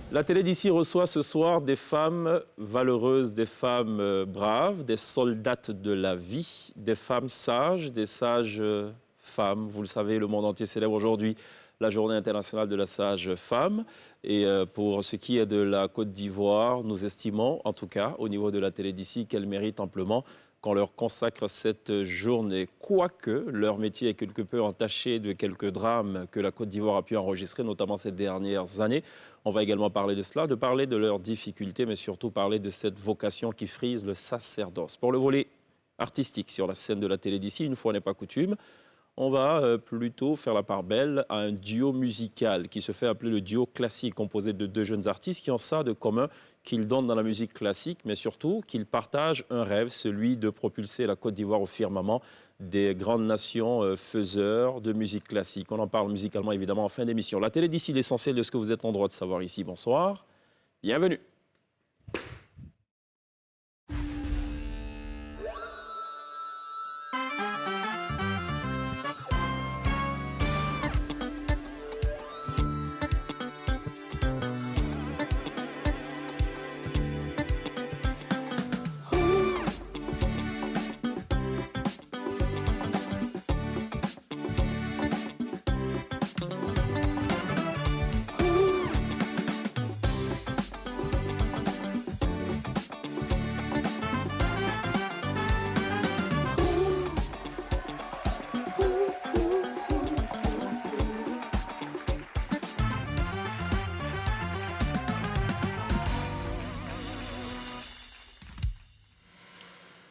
La télé d'ici reçoit ce soir des femmes valeureuses, des femmes braves, des soldates de la vie, des femmes sages, des sages femmes. Vous le savez, le monde entier célèbre aujourd'hui la Journée internationale de la sage femme. Et pour ce qui est de la Côte d'Ivoire, nous estimons, en tout cas, au niveau de la télé d'ici, qu'elle mérite amplement qu'on leur consacre cette journée. Quoique leur métier est quelque peu entaché de quelques drames que la Côte d'Ivoire a pu enregistrer, notamment ces dernières années. On va également parler de cela, de parler de leurs difficultés, mais surtout parler de cette vocation qui frise le sacerdoce. Pour le volet artistique sur la scène de la télé d'ici, une fois n'est pas coutume, on va plutôt faire la part belle à un duo musical qui se fait appeler le duo classique, composé de deux jeunes artistes qui ont ça de commun qu'ils donnent dans la musique classique, mais surtout qu'ils partagent un rêve, celui de propulser la Côte d'Ivoire au firmament des grandes nations faiseurs de musique classique. On en parle musicalement évidemment en fin d'émission. La télé d'ici, l'essentiel de ce que vous êtes en droit de savoir ici. Bonsoir, bienvenue.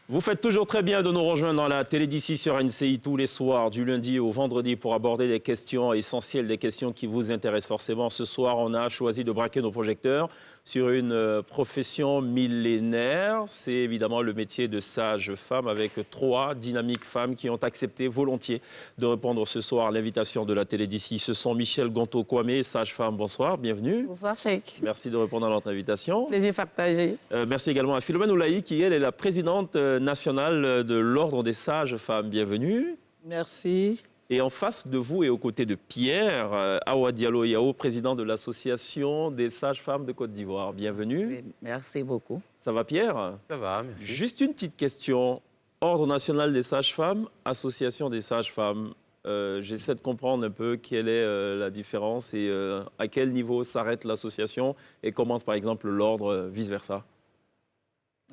Vous faites toujours très bien de nous rejoindre dans la télé d'ici sur NCI tous les soirs, du lundi au vendredi, pour aborder des questions essentielles, des questions qui vous intéressent forcément. Ce soir, on a choisi de braquer nos projecteurs sur une profession millénaire. C'est évidemment le métier de sage-femme, avec 3 dynamiques femmes qui ont accepté volontiers de répondre ce soir à l'invitation de la télé d'ici. Ce sont Michel Gonto-Kwame, sage-femme. Bonsoir, bienvenue. Bonsoir, Cheikh. Merci de répondre à notre invitation. Plaisir partagé. Merci également à Philomène Oulaï, qui elle est la présidente nationale de l'Ordre des sages-femmes. Bienvenue. Merci. Et en face de vous et aux côtés de Pierre, Awa Diallo Yao, président de l'Association des sages-femmes de Côte d'Ivoire. Bienvenue. Merci beaucoup. Ça va, Pierre? Ça va, merci. Juste une petite question. Ordre national des sages-femmes, Association des sages-femmes. J'essaie de comprendre un peu quelle est la différence et à quel niveau s'arrête l'association et commence par exemple l'ordre, vice-versa.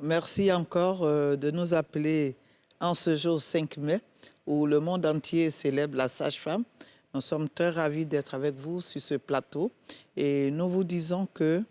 Merci encore de nous appeler en ce jour 5 mai où le monde entier célèbre la sage-femme. Nous sommes très ravis d'être avec vous sur ce plateau et nous vous disons que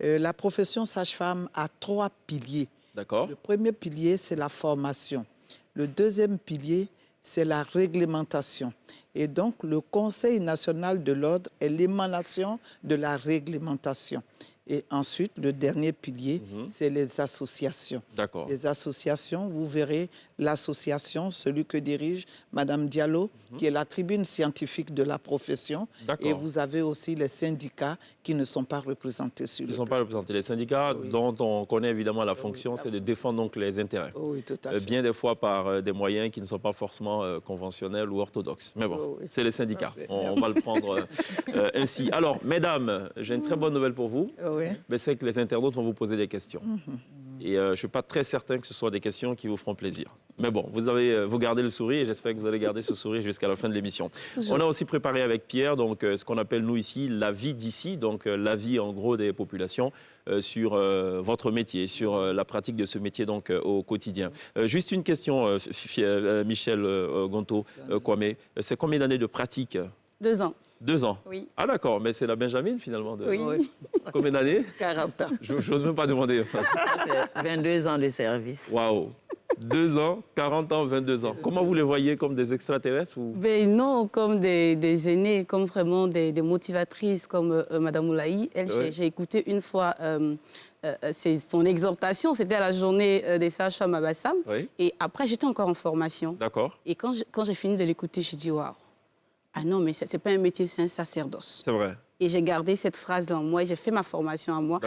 la profession sage-femme a 3 piliers. D'accord. Le premier pilier, c'est la formation. Le deuxième pilier, c'est la réglementation. Et donc, le Conseil national de l'ordre est l'émanation de la réglementation. Et ensuite, le dernier pilier, c'est les associations. D'accord. Les associations, vous verrez l'association, celui que dirige Madame Diallo, qui est la tribune scientifique de la profession. Et vous avez aussi les syndicats qui ne sont pas représentés sur le Ils ne sont pas représentés. Les syndicats, dont on connaît évidemment la fonction, c'est de défendre donc les intérêts. Oui, tout à fait. Bien des fois par des moyens qui ne sont pas forcément conventionnels ou orthodoxes. Mais bon, c'est les syndicats. On va le prendre ainsi. Alors, mesdames, j'ai une très bonne nouvelle pour vous. Mais c'est que les internautes vont vous poser des questions. Et je ne suis pas très certain que ce soit des questions qui vous feront plaisir. Mais bon, vous gardez le sourire et j'espère que vous allez garder ce sourire jusqu'à la fin de l'émission. On a aussi préparé avec Pierre donc, ce qu'on appelle nous ici la vie d'ici, donc la vie en gros des populations sur votre métier, sur la pratique de ce métier donc, au quotidien. Juste une question, Michel Gonto-Kwame. C'est combien d'années de pratique? 2 ans. 2 ans? Oui. Ah d'accord, mais c'est la Benjamine finalement. Oui. Combien d'années? 40 ans. Je n'ose même pas demander. 22 ans de service. Waouh! 2 ans, 40 ans, 22 ans. Comment vous les voyez, comme des extraterrestres ou... Ben non, comme des aînés, comme vraiment des motivatrices, comme Madame Oulaï. Elle, j'ai écouté une fois son exhortation, c'était à la journée des sages-femmes à Bassam. Et après, j'étais encore en formation. D'accord. Et quand j'ai fini de l'écouter, j'ai dit, waouh! Ah non, mais ce n'est pas un métier, c'est un sacerdoce. C'est vrai. Et j'ai gardé cette phrase en moi et j'ai fait ma formation à moi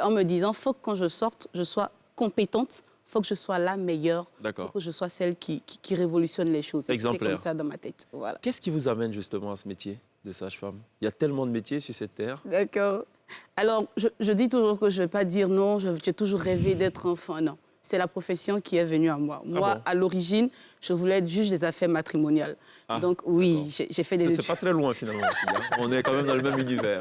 en me disant, il faut que quand je sorte, je sois compétente, il faut que je sois la meilleure, il faut que je sois celle qui révolutionne les choses. C'était comme ça dans ma tête. Voilà. Qu'est-ce qui vous amène justement à ce métier de sage-femme? Il y a tellement de métiers sur cette terre. D'accord. Alors, je dis toujours que je ne vais pas dire non, j'ai toujours rêvé d'être enfant, non. C'est la profession qui est venue à moi. Moi, bon? à l'origine, je voulais être juge des affaires matrimoniales. Ah, Donc, oui, j'ai fait des études. C'est pas très loin, finalement, aussi, hein. On est quand même dans le même univers.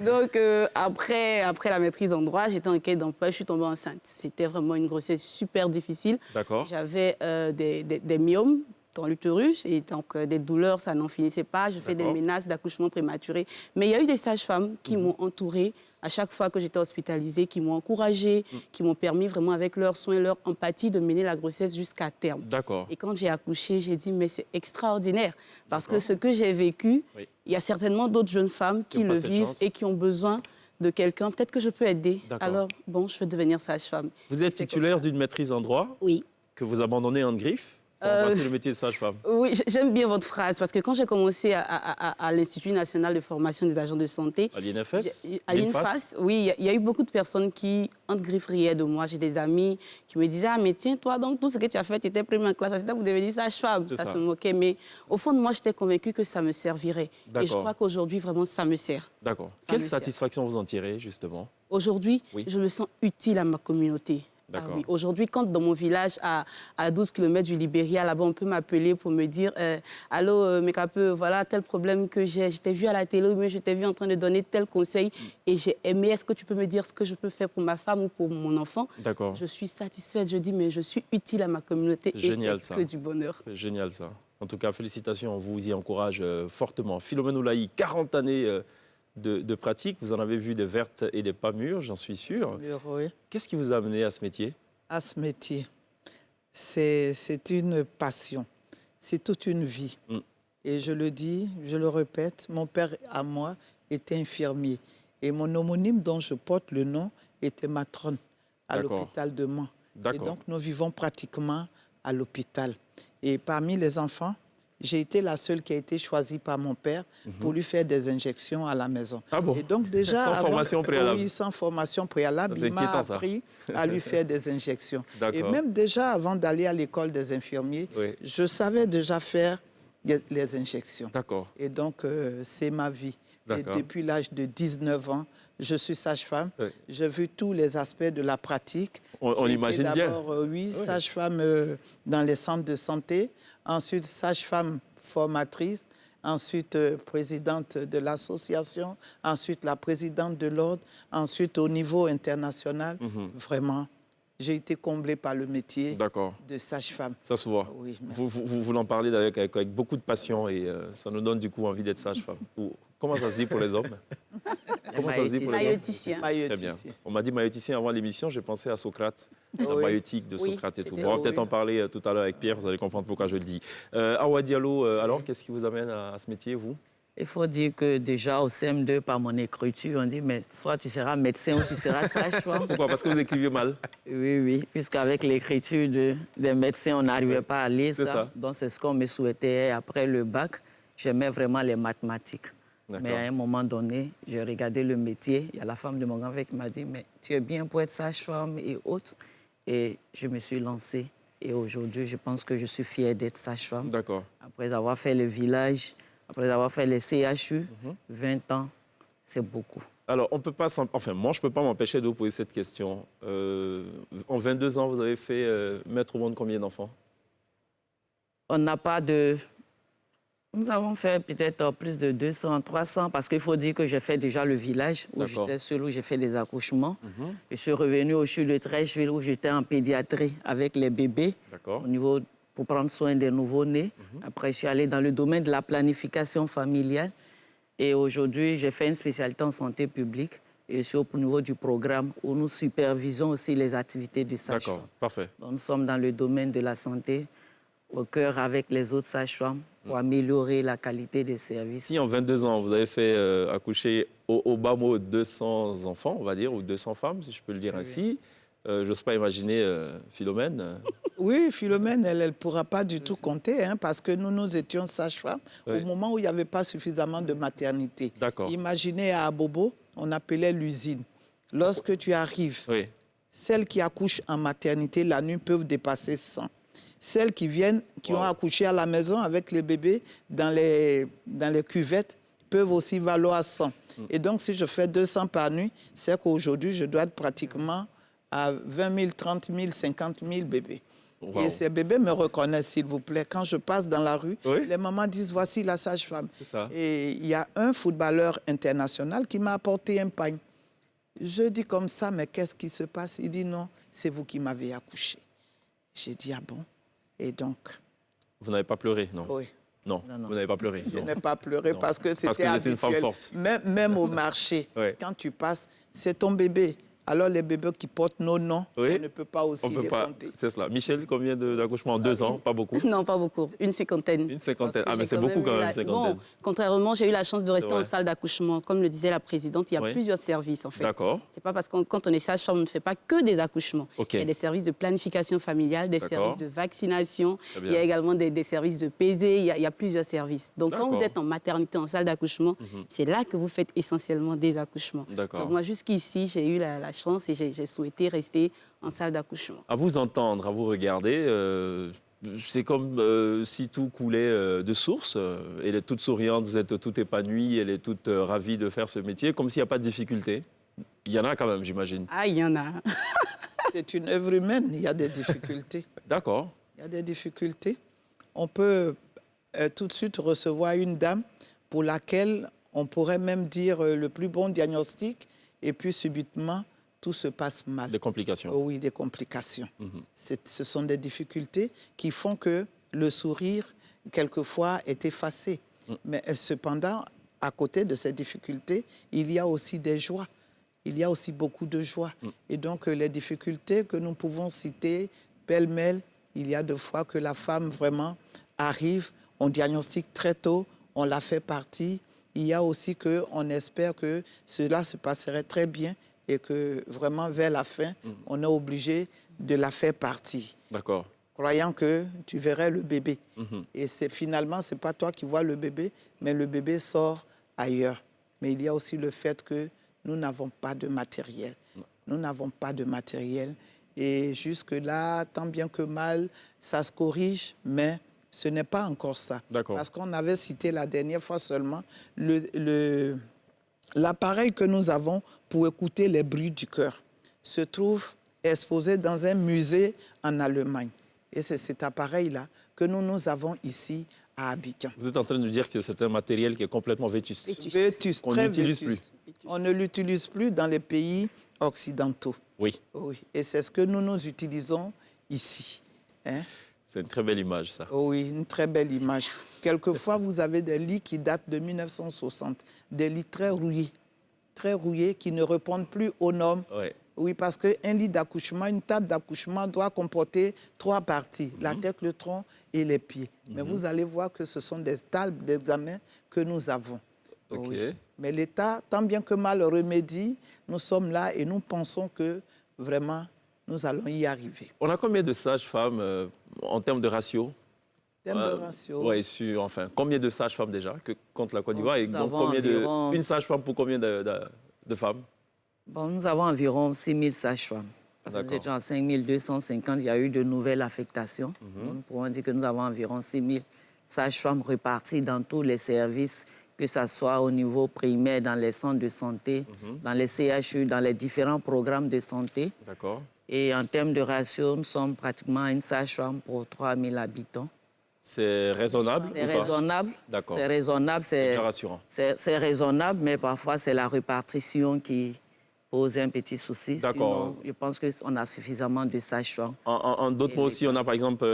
Donc, après la maîtrise en droit, j'étais en quête d'emploi, je suis tombée enceinte. C'était vraiment une grossesse super difficile. D'accord. J'avais des myomes dans l'utérus et donc des douleurs, ça n'en finissait pas. Je fais des menaces d'accouchement prématuré. Mais il y a eu des sages-femmes qui m'ont entourée à chaque fois que j'étais hospitalisée, qui m'ont encouragée, qui m'ont permis vraiment avec leurs soins, leur empathie de mener la grossesse jusqu'à terme. D'accord. Et quand j'ai accouché, j'ai dit mais c'est extraordinaire parce que ce que j'ai vécu, il y a certainement d'autres jeunes femmes qui le vivent et qui ont besoin de quelqu'un. Peut-être que je peux aider. Alors bon, je vais devenir sage-femme. Vous êtes titulaire d'une maîtrise en droit? Oui. Que vous abandonnez en griffe? C'est le métier de sage-femme. Oui, j'aime bien votre phrase parce que quand j'ai commencé à l'Institut national de formation des agents de santé, à l'INFS, à l'INFAS, oui, il y a eu beaucoup de personnes qui, entre griffes, riaient de moi. J'ai des amis qui me disaient « Ah, mais tiens, toi, donc tout ce que tu as fait, tu étais premier en classe, c'était pour devenir sage-femme. » Ça se moquait, mais au fond de moi, j'étais convaincue que ça me servirait. Et je crois qu'aujourd'hui, vraiment, ça me sert. D'accord. Quelle satisfaction vous en tirez, justement? Aujourd'hui, je me sens utile à ma communauté. Ah oui. Aujourd'hui, quand dans mon village, à 12 km du Libéria, là-bas, on peut m'appeler pour me dire « Allô, Mekapeu, voilà tel problème que j'ai. Je t'ai vu à la télé, mais je t'ai vu en train de donner tel conseil et j'ai aimé. Est-ce que tu peux me dire ce que je peux faire pour ma femme ou pour mon enfant ?» D'accord. Je suis satisfaite. Je dis « Mais je suis utile à ma communauté et c'est que du bonheur. » C'est génial, ça. En tout cas, félicitations. On vous y encourage fortement. Philomène Oulahi, 40 années de pratique. Vous en avez vu des vertes et des pas mûres, j'en suis sûr. Oui. Qu'est-ce qui vous a amené à ce métier? À ce métier, c'est une passion, c'est toute une vie. Et je le dis, je le répète, mon père à moi était infirmier. Et mon homonyme dont je porte le nom était matrone à l'hôpital de Mans. Et donc nous vivons pratiquement à l'hôpital. Et parmi les enfants, j'ai été la seule qui a été choisie par mon père pour lui faire des injections à la maison. Ah bon? Et donc déjà, sans formation préalable? Oui, sans formation préalable, il m'a appris à lui faire des injections. Et même déjà, avant d'aller à l'école des infirmiers, je savais déjà faire les injections. D'accord. Et donc, c'est ma vie. Et depuis l'âge de 19 ans, je suis sage-femme. J'ai vu tous les aspects de la pratique. On imagine bien. D'abord, sage-femme dans les centres de santé. Ensuite, sage-femme formatrice. Ensuite, présidente de l'association. Ensuite, la présidente de l'ordre. Ensuite, au niveau international. Vraiment, j'ai été comblée par le métier de sage-femme. Ça se voit. Oui, vous en parlez avec beaucoup de passion et ça nous donne du coup envie d'être sage-femme. Comment ça se dit pour les hommes? Comment ça se dit pour les hommes? Maïeuticien. Très bien. On m'a dit maïeuticien avant l'émission, j'ai pensé à Socrate, la maïeutique de Socrate et tout. On va peut-être en parler tout à l'heure avec Pierre, vous allez comprendre pourquoi je le dis. Awa Diallo, alors qu'est-ce qui vous amène à ce métier, vous? Il faut dire que déjà au CM2, par mon écriture, on dit mais soit tu seras médecin ou tu seras sage-femme. Pourquoi? Parce que vous écrivez mal? Oui, puisqu'avec l'écriture des médecins, on n'arrivait pas à lire ça. Donc c'est ce qu'on me souhaitait. Après le bac, j'aimais vraiment les mathématiques. Mais à un moment donné, j'ai regardé le métier. Il y a la femme de mon grand-père qui m'a dit mais tu es bien pour être sage-femme et autres. Et je me suis lancée. Et aujourd'hui, je pense que je suis fière d'être sage-femme. D'accord. Après avoir fait le village, après avoir fait les CHU, 20 ans, c'est beaucoup. Alors, on peut pas enfin, moi, je ne peux pas m'empêcher de vous poser cette question. En 22 ans, vous avez fait mettre au monde combien d'enfants? On n'a pas de... Nous avons fait peut-être plus de 200, 300, parce qu'il faut dire que j'ai fait déjà le village, où j'étais seule, où j'ai fait des accouchements. Je suis revenue au CHU de Trècheville, où j'étais en pédiatrie avec les bébés, au niveau, pour prendre soin des nouveau-nés. Après, je suis allée dans le domaine de la planification familiale. Et aujourd'hui, j'ai fait une spécialité en santé publique. Et je suis au niveau du programme où nous supervisons aussi les activités du sage-femme. D'accord, parfait. Donc, nous sommes dans le domaine de la santé, au cœur avec les autres sages-femmes, pour améliorer la qualité des services. Si en 22 ans, vous avez fait accoucher au bas mot 200 enfants, on va dire, ou 200 femmes, si je peux le dire ainsi, j'ose pas imaginer Philomène. Oui, Philomène, elle ne pourra pas du tout compter, hein, parce que nous étions sages-femmes au moment où il n'y avait pas suffisamment de maternité. Imaginez à Abobo, on appelait l'usine. Lorsque tu arrives, celles qui accouchent en maternité la nuit peuvent dépasser 100. Celles qui viennent, qui ont accouché à la maison avec les bébés dans les cuvettes, peuvent aussi valoir 100. Et donc, si je fais 200 par nuit, c'est qu'aujourd'hui, je dois être pratiquement à 20 000, 30 000, 50 000 bébés. Wow. Et ces bébés me reconnaissent, s'il vous plaît. Quand je passe dans la rue, Oui. les mamans disent, voici la sage-femme. C'est ça. Et il y a un footballeur international qui m'a apporté un pagne. Je dis comme ça, mais qu'est-ce qui se passe? Il dit, non, c'est vous qui m'avez accouché. J'ai dit, ah bon? Et donc... Vous n'avez pas pleuré, non? Oui. Non, vous n'avez pas pleuré. Je non. n'ai pas pleuré Non. parce que Parce que c'était vous êtes une femme habituel. forte. Même au marché, Ouais. quand tu passes, c'est ton bébé. Alors les bébés qui portent nos noms, Oui. on ne peut pas aussi On peut les pas. compter. C'est cela. Michel, combien d'accouchements en 2 ans? Pas beaucoup. Non, pas beaucoup. Une cinquantaine. Une cinquantaine. Parce que Ah, mais j'ai c'est quand beaucoup même quand eu même, la- une cinquantaine. Bon, contrairement, j'ai eu la chance de rester en vrai. salle d'accouchement. Comme le disait la présidente, il y a Oui. plusieurs services, en fait. D'accord. C'est pas parce que quand on est sage-femme, on ne fait pas que des accouchements. OK. Il y a des services de planification familiale, des D'accord. services de vaccination, Très bien. il y a également des services de PZ, il y a plusieurs services. Donc, quand vous D'accord. êtes en maternité, en salle d'accouchement, c'est là que vous faites essentiellement des accouchements. D'accord. Donc, moi, jusqu'ici, j'ai eu la chance et j'ai souhaité rester en salle d'accouchement. À vous entendre, à vous regarder, c'est comme si tout coulait de source. Elle est toute souriante, vous êtes toute épanouie, elle est toute ravie de faire ce métier, comme s'il n'y a pas de difficulté. Il y en a quand même, j'imagine. Ah, il y en a. C'est une œuvre humaine, il y a des difficultés. D'accord. Il y a des difficultés. On peut tout de suite recevoir une dame pour laquelle on pourrait même dire le plus bon diagnostic et puis subitement, tout se passe mal. Des complications. Oh oui, des complications. Ce sont des difficultés qui font que le sourire, quelquefois, est effacé. Mais cependant, à côté de ces difficultés, il y a aussi des joies. Il y a aussi beaucoup de joie. Et donc, les difficultés que nous pouvons citer, pêle-mêle, il y a des fois que la femme vraiment arrive, on diagnostique très tôt, on la fait partie. Il y a aussi qu'on espère que cela se passerait très bien et que vraiment, vers la fin, on est obligé de la faire partie, D'accord. croyant que tu verrais le bébé. Et finalement, ce n'est pas toi qui vois le bébé, mais le bébé sort ailleurs. Mais il y a aussi le fait que nous n'avons pas de matériel. Nous n'avons pas de matériel. Et jusque-là, tant bien que mal, ça se corrige, mais ce n'est pas encore ça. D'accord. Parce qu'on avait cité la dernière fois seulement l'appareil que nous avons pour écouter les bruits du cœur se trouve exposé dans un musée en Allemagne. Et c'est cet appareil-là que nous avons ici à Abidjan. Vous êtes en train de dire que c'est un matériel qui est complètement vétuste. Vétuste, Qu'on très n'utilise vétuste. plus. On ne l'utilise plus dans les pays occidentaux. Oui, Oui. Et c'est ce que nous utilisons ici. Hein? c'est une très belle image, ça. Oui, une très belle image. Quelquefois, vous avez des lits qui datent de 1960, des lits très rouillés, qui ne répondent plus aux normes. Ouais. Oui, parce qu'un lit d'accouchement, une table d'accouchement doit comporter 3 parties, la tête, le tronc et les pieds. Mais vous allez voir que ce sont des tables d'examen que nous avons. OK. Oui. Mais l'État, tant bien que mal, remédie. Nous sommes là et nous pensons que vraiment, nous allons y arriver. On a combien de sages-femmes en termes de ratio? Thème de ratio. Oui, enfin, combien de sages-femmes déjà que contre la Côte d'Ivoire? Et Nous donc, avons environ- une sage-femme pour combien de femmes? Bon, nous avons environ 6 000 sages-femmes. Parce que nous D'accord. étions à 5 250, il y a eu de nouvelles affectations. Donc, nous pourrons dire que nous avons environ 6 000 sages-femmes reparties dans tous les services, que ce soit au niveau primaire, dans les centres de santé, dans les CHU, dans les différents programmes de santé. D'accord. Et en termes de ratio, nous sommes pratiquement à une sage-femme pour 3 000 habitants. C'est raisonnable C'est ou pas? raisonnable. D'accord. C'est raisonnable. C'est bien rassurant. C'est raisonnable, mais parfois, c'est la répartition qui pose un petit souci. D'accord. Sinon, je pense qu'on a suffisamment de sages-femmes. En d'autres mots aussi, on a par exemple,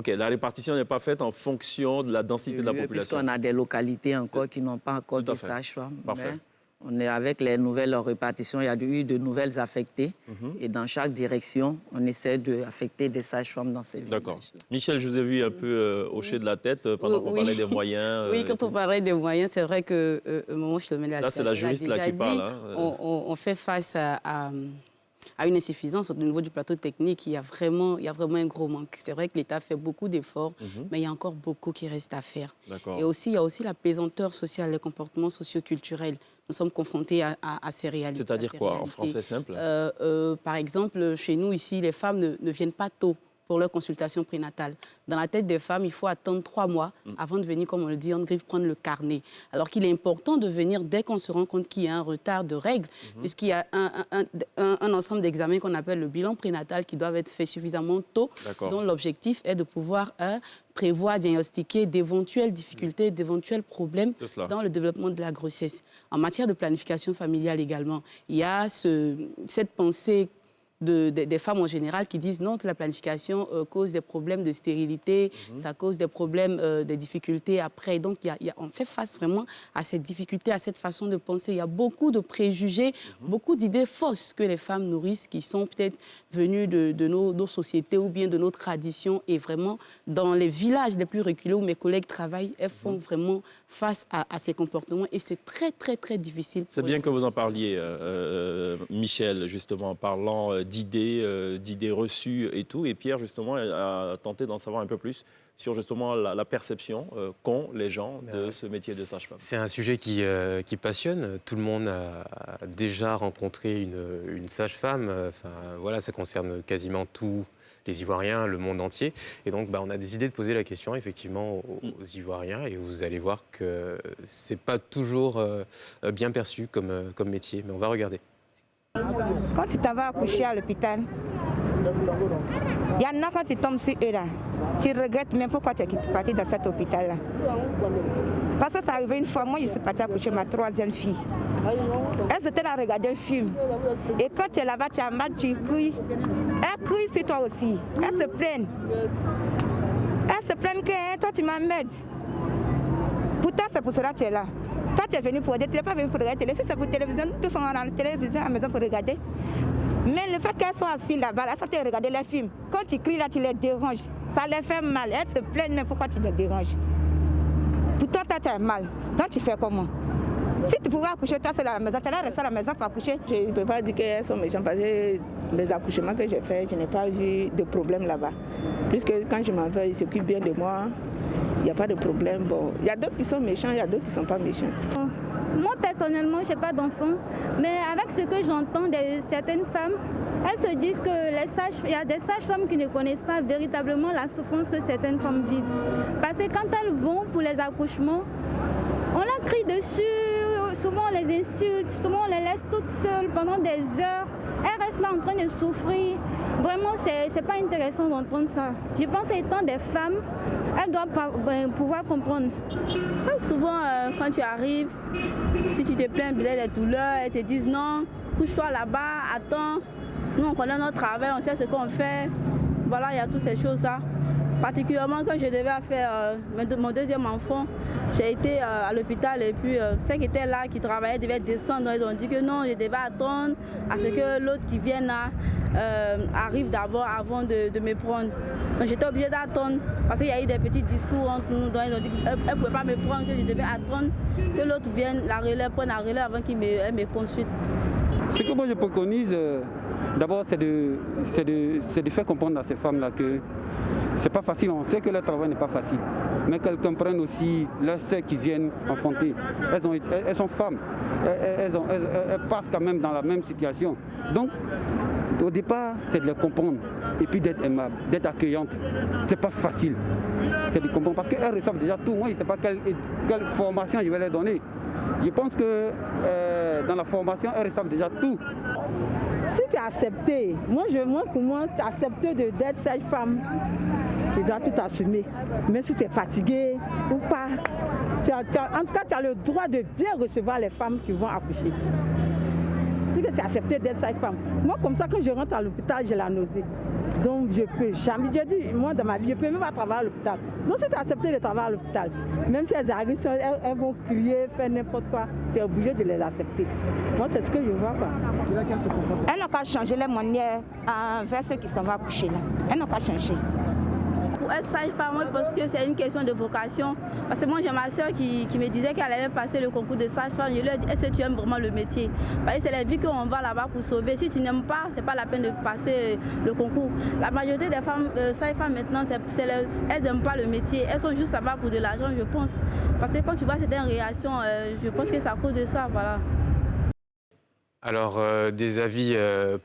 la répartition n'est pas faite en fonction de la densité de la population. Puisqu'on a des localités encore qui n'ont pas encore Tout à de fait. sages-femmes. Parfait. Mais on est avec les nouvelles répartitions. Il y a eu de nouvelles affectées. Et dans chaque direction, on essaie d'affecter des sages-femmes dans ces villages. D'accord. Michel, je vous ai vu un peu hocher de la tête pendant qu'on Oui. parlait des moyens. Oui, quand on parlait des moyens, c'est vrai que Maman Philomène Là, c'est la juriste là, qui parle. Hein. On fait face à une insuffisance au niveau du plateau technique. Il y a vraiment un gros manque. C'est vrai que l'État fait beaucoup d'efforts, mais il y a encore beaucoup qui reste à faire. D'accord. Et aussi, il y a aussi la pesanteur sociale, les comportements socioculturels. Nous sommes confrontés à ces réalités. C'est-à-dire quoi, en français simple? Par exemple, chez nous, ici, les femmes ne viennent pas tôt pour leur consultation prénatale. Dans la tête des femmes, il faut attendre 3 mois avant de venir, comme on le dit en griffe, prendre le carnet. Alors qu'il est important de venir dès qu'on se rend compte qu'il y a un retard de règles, puisqu'il y a un ensemble d'examens qu'on appelle le bilan prénatal qui doivent être faits suffisamment tôt, dont l'objectif est de pouvoir prévoir, diagnostiquer d'éventuelles difficultés, d'éventuels problèmes dans le développement de la grossesse. En matière de planification familiale également, il y a cette pensée des femmes en général qui disent non, que la planification cause des problèmes de stérilité, ça cause des problèmes, des difficultés après. Donc, on fait face vraiment à cette difficulté, à cette façon de penser. Il y a beaucoup de préjugés, beaucoup d'idées fausses que les femmes nourrissent qui sont peut-être venues de nos sociétés ou bien de nos traditions. Et vraiment, dans les villages les plus reculés où mes collègues travaillent, elles font vraiment face à ces comportements. Et c'est très, très, très difficile. C'est bien que vous en parliez, Michel, justement, en parlant d'idées reçues et tout. Et Pierre, justement, a tenté d'en savoir un peu plus sur justement la perception qu'ont les gens de ce métier de sage-femme. C'est un sujet qui passionne. Tout le monde a déjà rencontré une sage-femme. Enfin, voilà, ça concerne quasiment tous les Ivoiriens, le monde entier. Et donc, on a décidé de poser la question effectivement aux Ivoiriens. Et vous allez voir que c'est pas toujours bien perçu comme métier. Mais on va regarder. Quand tu t'en vas accoucher à l'hôpital, il y en a quand tu tombes sur eux là, tu regrettes même pourquoi tu es parti dans cet hôpital là. Parce que ça arrivé une fois, moi je suis partie accoucher ma 3e fille. Elle était là à regarder un film. Et quand tu es là-bas, tu as mal, tu cries. Elle crie sur toi aussi. Elle se plaint. Elle se plaint que toi tu m'emmènes. Pourtant c'est pour cela que tu es là. Toi, tu es venu pour aider, tu n'es pas venu pour regarder la télé. Si c'est pour la télévision, tous sont à la télévision à la maison pour regarder. Mais le fait qu'elles soient assises là-bas, elles sont regarder les films. Quand tu cries là, tu les déranges. Ça les fait mal. Elles se plaignent, mais pourquoi tu les déranges? Pourtant, toi, tu as mal. Donc, tu fais comment? Si tu pouvais accoucher toi seule à la maison, tu allais rester à la maison pour accoucher. Je ne peux pas dire qu'elles sont méchantes parce que les accouchements que j'ai faits, je n'ai pas vu de problème là-bas. Puisque quand je m'en vais, ils s'occupent bien de moi. Il n'y a pas de problème. Bon, il y a d'autres qui sont méchants, il y a d'autres qui ne sont pas méchants. Moi, personnellement, je n'ai pas d'enfant, mais avec ce que j'entends de certaines femmes, elles se disent que il y a des sages-femmes qui ne connaissent pas véritablement la souffrance que certaines femmes vivent. Parce que quand elles vont pour les accouchements, on leur crie dessus, souvent on les insulte, souvent on les laisse toutes seules pendant des heures. Elles restent là en train de souffrir. Vraiment, c'est pas intéressant d'entendre ça. Je pense étant des femmes, elles doivent pouvoir comprendre. Souvent, quand tu arrives, si tu te plains peut-être des douleurs, elles te disent non, couche-toi là-bas, attends. Nous, on connaît notre travail, on sait ce qu'on fait. Voilà, il y a toutes ces choses-là. Particulièrement quand je devais faire mon 2e enfant, j'ai été à l'hôpital et puis ceux qui étaient là, qui travaillaient, devaient descendre. Ils ont dit que non, je devais attendre à ce que l'autre qui vient là arrive d'abord avant de me prendre. Donc j'étais obligée d'attendre parce qu'il y a eu des petits discours entre nous. Donc ils ont dit qu'elle ne pouvait pas me prendre, que je devais attendre que l'autre vienne, prenne la relève avant qu'il me consulte. Ce que moi je préconise, d'abord c'est de faire comprendre à ces femmes-là que c'est pas facile, on sait que leur travail n'est pas facile, mais qu'elles comprennent aussi leurs sœurs qui viennent enfanter. Elles sont femmes, elles passent quand même dans la même situation. Donc, au départ, c'est de les comprendre et puis d'être aimable, d'être accueillante. C'est pas facile, c'est de comprendre parce qu'elles reçoivent déjà tout. Moi, je ne sais pas quelle formation je vais leur donner. Je pense que dans la formation, elles reçoivent déjà tout. Si tu as accepté, pour moi, tu as accepté d'être sage-femme, tu dois tout assumer. Même si tu es fatigué ou pas, en tout cas, tu as le droit de bien recevoir les femmes qui vont accoucher. Si tu as accepté d'être sage-femme. Moi, comme ça, quand je rentre à l'hôpital, j'ai la nausée. Donc, je peux jamais. J'ai dit, moi, dans ma vie, je ne peux même pas travailler à l'hôpital. Donc, si tu as accepté de travailler à l'hôpital, même si elles arrivent, elles vont crier, faire n'importe quoi, tu es obligé de les accepter. Moi, c'est ce que je vois. Elles n'ont qu'à changer les manières envers ceux qui s'en vont accoucher là. Elles n'ont qu'à changer. Pour être sage-femme, parce que c'est une question de vocation. Parce que moi, j'ai ma soeur qui me disait qu'elle allait passer le concours de sage-femme. Je lui ai dit, est-ce que tu aimes vraiment le métier? Parce que c'est la vie qu'on va là-bas pour sauver. Si tu n'aimes pas, ce n'est pas la peine de passer le concours. La majorité des femmes sages-femmes maintenant, elles n'aiment pas le métier. Elles sont juste là-bas pour de l'argent, je pense. Parce que quand tu vois certaines réactions, je pense que c'est à cause de ça, voilà. Alors, des avis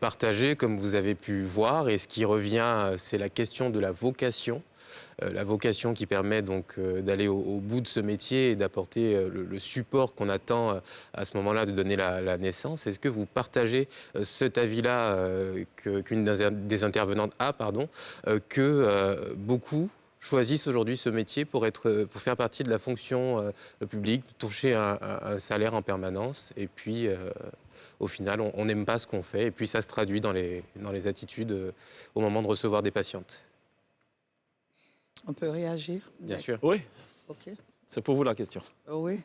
partagés, comme vous avez pu voir. Et ce qui revient, c'est la question de la vocation. La vocation qui permet donc d'aller au bout de ce métier et d'apporter le support qu'on attend à ce moment-là de donner la naissance. Est-ce que vous partagez cet avis-là qu'une des intervenantes a, que beaucoup choisissent aujourd'hui ce métier pour faire partie de la fonction publique, toucher un salaire en permanence et puis au final, on n'aime pas ce qu'on fait et puis ça se traduit dans les attitudes au moment de recevoir des patientes. On peut réagir? Bien sûr. Oui, OK. c'est pour vous la question. Oui.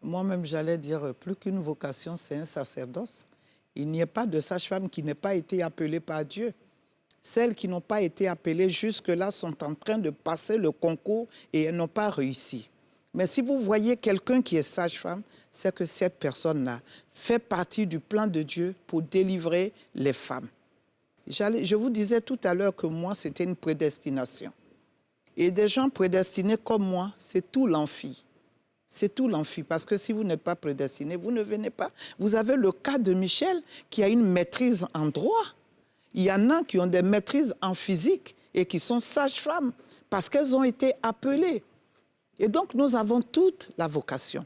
Moi-même, j'allais dire, plus qu'une vocation, c'est un sacerdoce. Il n'y a pas de sage-femme qui n'ait pas été appelée par Dieu. Celles qui n'ont pas été appelées jusque-là sont en train de passer le concours et elles n'ont pas réussi. Mais si vous voyez quelqu'un qui est sage-femme, c'est que cette personne-là fait partie du plan de Dieu pour délivrer les femmes. Je vous disais tout à l'heure que moi, c'était une prédestination. Et des gens prédestinés comme moi, c'est tout l'amphi. C'est tout l'amphi. Parce que si vous n'êtes pas prédestiné, vous ne venez pas. Vous avez le cas de Michel qui a une maîtrise en droit. Il y en a qui ont des maîtrises en physique et qui sont sages-femmes parce qu'elles ont été appelées. Et donc, nous avons toute la vocation.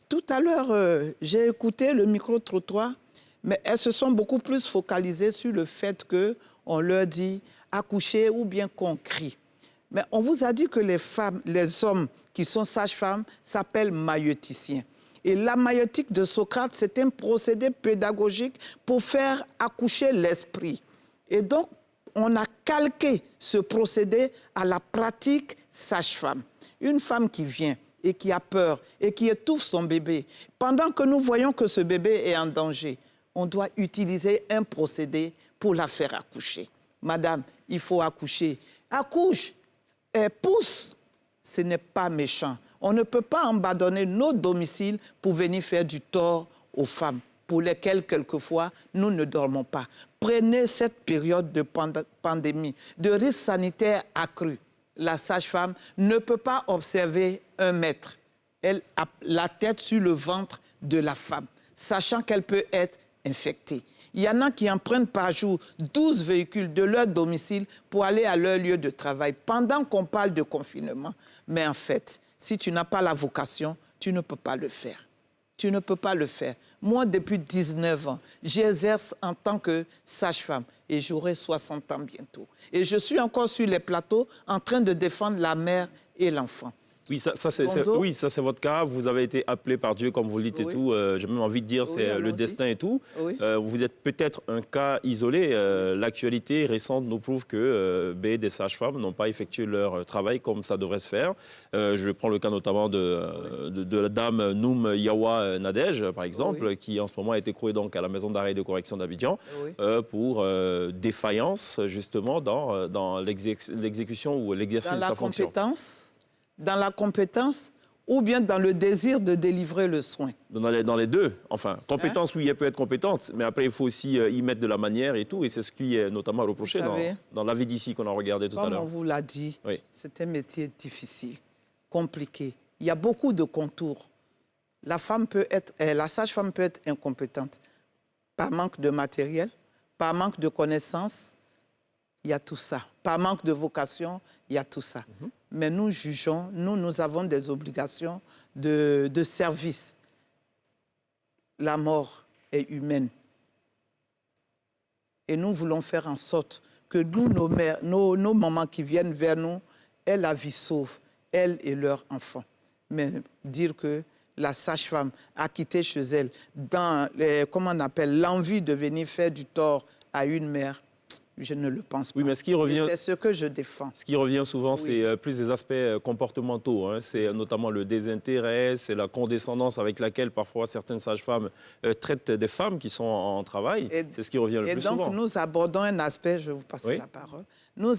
Tout à l'heure, j'ai écouté le micro-trottoir, mais elles se sont beaucoup plus focalisées sur le fait qu'on leur dit accoucher ou bien qu'on crie. Mais on vous a dit que les femmes, les hommes qui sont sages-femmes s'appellent maïeuticiens. Et la maïeutique de Socrate, c'est un procédé pédagogique pour faire accoucher l'esprit. Et donc, on a calqué ce procédé à la pratique sage-femme. Une femme qui vient et qui a peur et qui étouffe son bébé, pendant que nous voyons que ce bébé est en danger, on doit utiliser un procédé pour la faire accoucher. Madame, il faut accoucher. Accouche, pousse, ce n'est pas méchant. On ne peut pas abandonner nos domiciles pour venir faire du tort aux femmes, pour lesquelles, quelquefois, nous ne dormons pas. Prenez cette période de pandémie, de risque sanitaire accru. La sage-femme ne peut pas observer un maître. Elle a la tête sur le ventre de la femme, sachant qu'elle peut être infectée. Il y en a qui en prennent par jour 12 véhicules de leur domicile pour aller à leur lieu de travail pendant qu'on parle de confinement. Mais en fait, si tu n'as pas la vocation, tu ne peux pas le faire. Tu ne peux pas le faire. Moi, depuis 19 ans, j'exerce en tant que sage-femme et j'aurai 60 ans bientôt. Et je suis encore sur les plateaux en train de défendre la mère et l'enfant. Oui, ça c'est votre cas. Vous avez été appelé par Dieu, comme vous le dites et tout. J'ai même envie de dire, c'est le destin et tout. Oui. Vous êtes peut-être un cas isolé. L'actualité récente nous prouve que des sages-femmes n'ont pas effectué leur travail comme ça devrait se faire. Je prends le cas notamment de la dame Noum Yawa Nadège, par exemple, qui en ce moment a été écrouée donc à la maison d'arrêt et de correction d'Abidjan pour défaillance, justement, dans l'exécution ou l'exercice de sa fonction. Dans la compétence ou bien dans le désir de délivrer le soin? Dans les deux. Enfin, compétence, oui, elle peut être compétente, mais après, il faut aussi y mettre de la manière et tout. Et c'est ce qui est notamment reproché dans la vie d'ici qu'on a regardé tout à l'heure. Comme on vous l'a dit, c'est un métier difficile, compliqué. Il y a beaucoup de contours. La sage-femme peut être incompétente par manque de matériel, par manque de connaissances. Il y a tout ça. Par manque de vocation, il y a tout ça. Mais nous jugeons, nous avons des obligations de service. La mort est humaine. Et nous voulons faire en sorte que nos mères, nos mamans qui viennent vers nous, aient la vie sauve, elles et leurs enfants. Mais dire que la sage-femme a quitté chez elle dans l'envie de venir faire du tort à une mère, je ne le pense pas. Oui, mais c'est ce que je défends. Ce qui revient souvent, c'est plus des aspects comportementaux. C'est notamment le désintérêt, c'est la condescendance avec laquelle parfois certaines sages-femmes traitent des femmes qui sont en travail. C'est ce qui revient le plus souvent. Et donc, nous abordons un aspect, je vais vous passer la parole, nous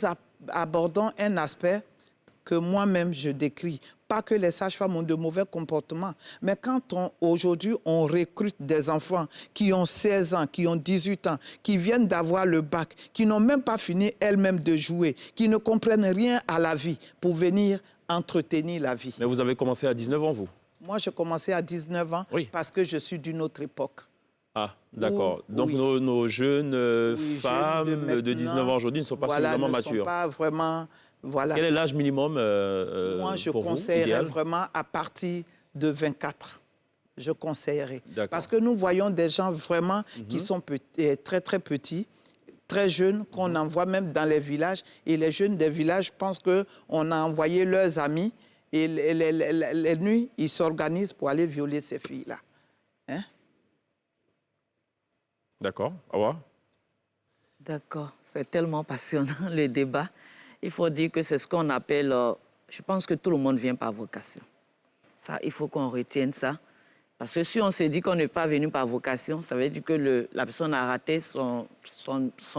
abordons un aspect que moi-même je décris. Pas que les sages-femmes ont de mauvais comportements, mais quand aujourd'hui on recrute des enfants qui ont 16 ans, qui ont 18 ans, qui viennent d'avoir le bac, qui n'ont même pas fini elles-mêmes de jouer, qui ne comprennent rien à la vie pour venir entretenir la vie. Mais vous avez commencé à 19 ans, vous? Moi, j'ai commencé à 19 ans parce que je suis d'une autre époque. Ah, d'accord. Donc nos jeunes femmes de 19 ans aujourd'hui ne sont pas suffisamment matures. Ne sont pas vraiment... Voilà. Quel est l'âge minimum Moi, je pour vous, conseillerais idéal? vraiment à partir de 24. Je conseillerais. D'accord. Parce que nous voyons des gens vraiment qui sont très, très petits, très jeunes, qu'on envoie même dans les villages. Et les jeunes des villages pensent qu'on a envoyé leurs amis. Et les nuits, ils s'organisent pour aller violer ces filles-là. Hein? D'accord. Awa? D'accord. C'est tellement passionnant, le débat. Il faut dire que c'est ce qu'on appelle... je pense que tout le monde vient par vocation. Ça, il faut qu'on retienne ça. Parce que si on se dit qu'on n'est pas venu par vocation, ça veut dire que la personne a raté son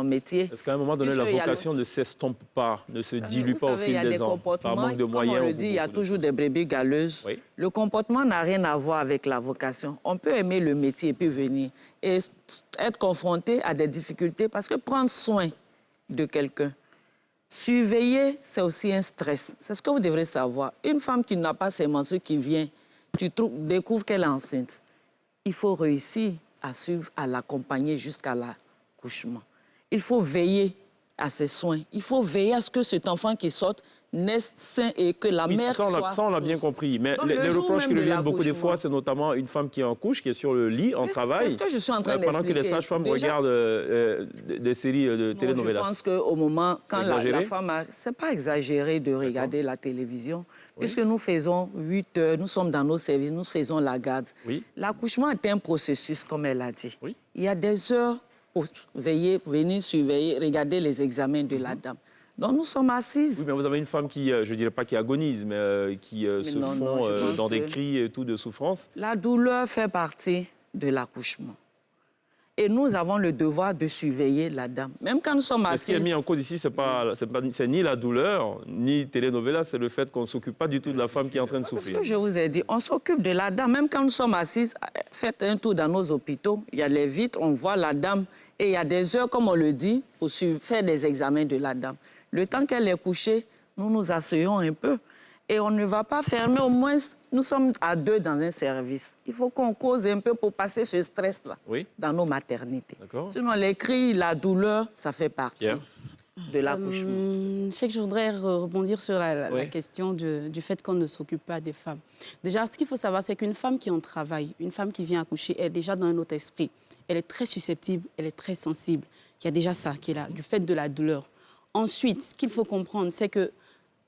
métier. Est-ce qu'à un moment donné, la vocation ne s'estompe pas, ne se dilue pas au fil des ans, par manque de moyens? Comme on le dit, il y a toujours des brebis galeuses. Oui. Le comportement n'a rien à voir avec la vocation. On peut aimer le métier et puis venir et être confronté à des difficultés parce que prendre soin de quelqu'un, surveiller, c'est aussi un stress. C'est ce que vous devrez savoir. Une femme qui n'a pas ses menstrues qui vient, tu découvres qu'elle est enceinte. Il faut réussir à suivre, à l'accompagner jusqu'à l'accouchement. Il faut veiller à ses soins. Il faut veiller à ce que cet enfant qui sorte naisse sain et que la mère soit... Ça, on l'a bien compris. Mais les reproches qui reviennent beaucoup des fois, c'est notamment une femme qui est en couche, qui est sur le lit, en travail. C'est ce que je suis en train d'expliquer. Pendant que les sages-femmes regardent des séries de telenovelas. Je pense qu'au moment, quand la femme a... C'est pas exagéré de regarder la télévision, puisque nous faisons 8 heures, nous sommes dans nos services, nous faisons la garde. Oui. L'accouchement est un processus, comme elle a dit. Oui. Il y a des heures pour veiller, venir surveiller, regarder les examens de la dame. Donc nous sommes assises. Oui, mais vous avez une femme qui, je ne dirais pas qui agonise, mais qui se fond dans des cris et tout de souffrance. La douleur fait partie de l'accouchement. Et nous avons le devoir de surveiller la dame. Même quand nous sommes assises... Ce qui est mis en cause ici, c'est ni la douleur, ni télénovela, c'est le fait qu'on ne s'occupe pas du tout de la femme qui est en train de souffrir. C'est ce que je vous ai dit. On s'occupe de la dame. Même quand nous sommes assises, faites un tour dans nos hôpitaux. Il y a les vitres, on voit la dame. Et il y a des heures, comme on le dit, pour faire des examens de la dame. Le temps qu'elle est couchée, nous nous asseyons un peu. Et on ne va pas fermer, au moins, nous sommes à 2 dans un service. Il faut qu'on cause un peu pour passer ce stress-là dans nos maternités. Sinon, les cris, la douleur, ça fait partie de l'accouchement. Je sais que je voudrais rebondir sur la question du fait qu'on ne s'occupe pas des femmes. Déjà, ce qu'il faut savoir, c'est qu'une femme qui en travaille, une femme qui vient accoucher, elle est déjà dans un autre esprit. Elle est très susceptible, elle est très sensible. Il y a déjà ça qui est là, du fait de la douleur. Ensuite, ce qu'il faut comprendre, c'est que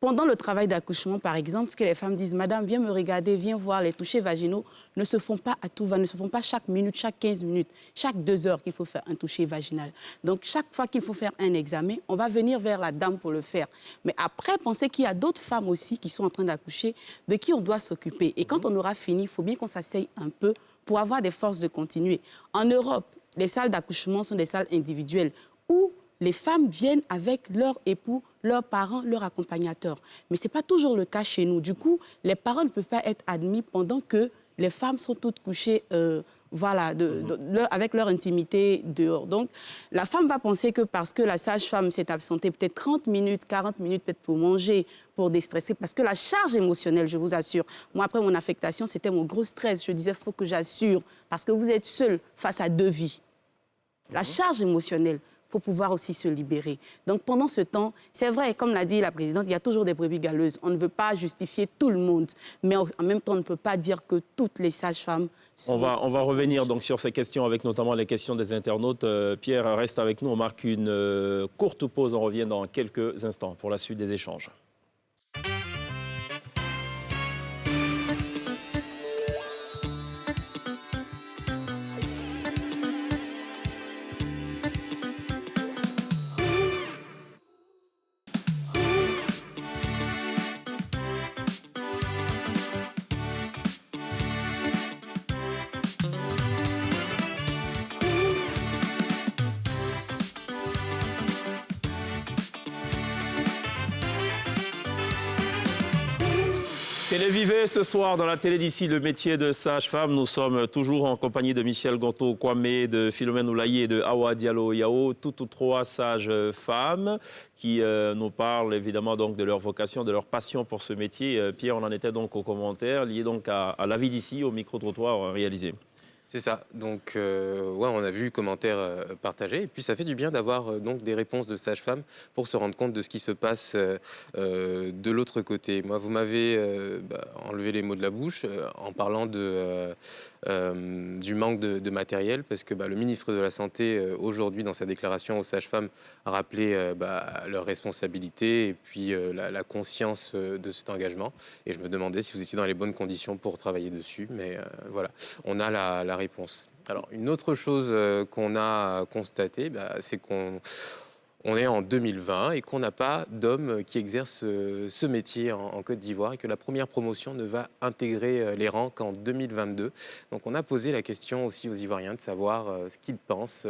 pendant le travail d'accouchement, par exemple, ce que les femmes disent, madame, viens me regarder, viens voir, les touchés vaginaux ne se font pas à tout va, ne se font pas chaque minute, chaque 15 minutes, chaque 2 heures qu'il faut faire un toucher vaginal. Donc, chaque fois qu'il faut faire un examen, on va venir vers la dame pour le faire. Mais après, pensez qu'il y a d'autres femmes aussi qui sont en train d'accoucher, de qui on doit s'occuper. Et quand on aura fini, il faut bien qu'on s'asseye un peu pour avoir des forces de continuer. En Europe, les salles d'accouchement sont des salles individuelles où les femmes viennent avec leur époux, leurs parents, leurs accompagnateurs. Mais ce n'est pas toujours le cas chez nous. Du coup, les parents ne peuvent pas être admis pendant que les femmes sont toutes couchées avec leur intimité dehors. Donc, la femme va penser que parce que la sage-femme s'est absentée peut-être 30 minutes, 40 minutes peut-être pour manger, pour déstresser, parce que la charge émotionnelle, je vous assure, moi, après mon affectation, c'était mon gros stress. Je disais, il faut que j'assure, parce que vous êtes seul face à 2 vies. La charge émotionnelle, il faut pouvoir aussi se libérer. Donc, pendant ce temps, c'est vrai, comme l'a dit la présidente, il y a toujours des brebis galeuses. On ne veut pas justifier tout le monde, mais en même temps, on ne peut pas dire que toutes les sages-femmes sont... On va revenir donc sur ces questions, avec notamment les questions des internautes. Pierre, reste avec nous. On marque une courte pause. On revient dans quelques instants pour la suite des échanges. Télévivé ce soir dans la télé d'ici, le métier de sage-femme. Nous sommes toujours en compagnie de Michel Gonto Kwame, de Philomène Oulaye et de Awa Diallo Yao, toutes 3 sages-femmes qui nous parlent évidemment donc de leur vocation, de leur passion pour ce métier. Pierre, on en était donc aux commentaires liés donc à la vie d'ici, au micro-trottoir réalisé. C'est ça. Donc, ouais, on a vu le commentaire partagé. Et puis, ça fait du bien d'avoir donc des réponses de sages-femmes pour se rendre compte de ce qui se passe de l'autre côté. Moi, vous m'avez enlevé les mots de la bouche en parlant du manque de matériel, parce que le ministre de la Santé, aujourd'hui, dans sa déclaration aux sages-femmes, a rappelé leur responsabilité et puis la conscience de cet engagement. Et je me demandais si vous étiez dans les bonnes conditions pour travailler dessus. Mais voilà, on a la réponse. Alors, une autre chose qu'on a constatée, c'est qu'on est en 2020 et qu'on n'a pas d'hommes qui exercent ce métier en Côte d'Ivoire et que la première promotion ne va intégrer les rangs qu'en 2022. Donc, on a posé la question aussi aux Ivoiriens de savoir ce qu'ils pensent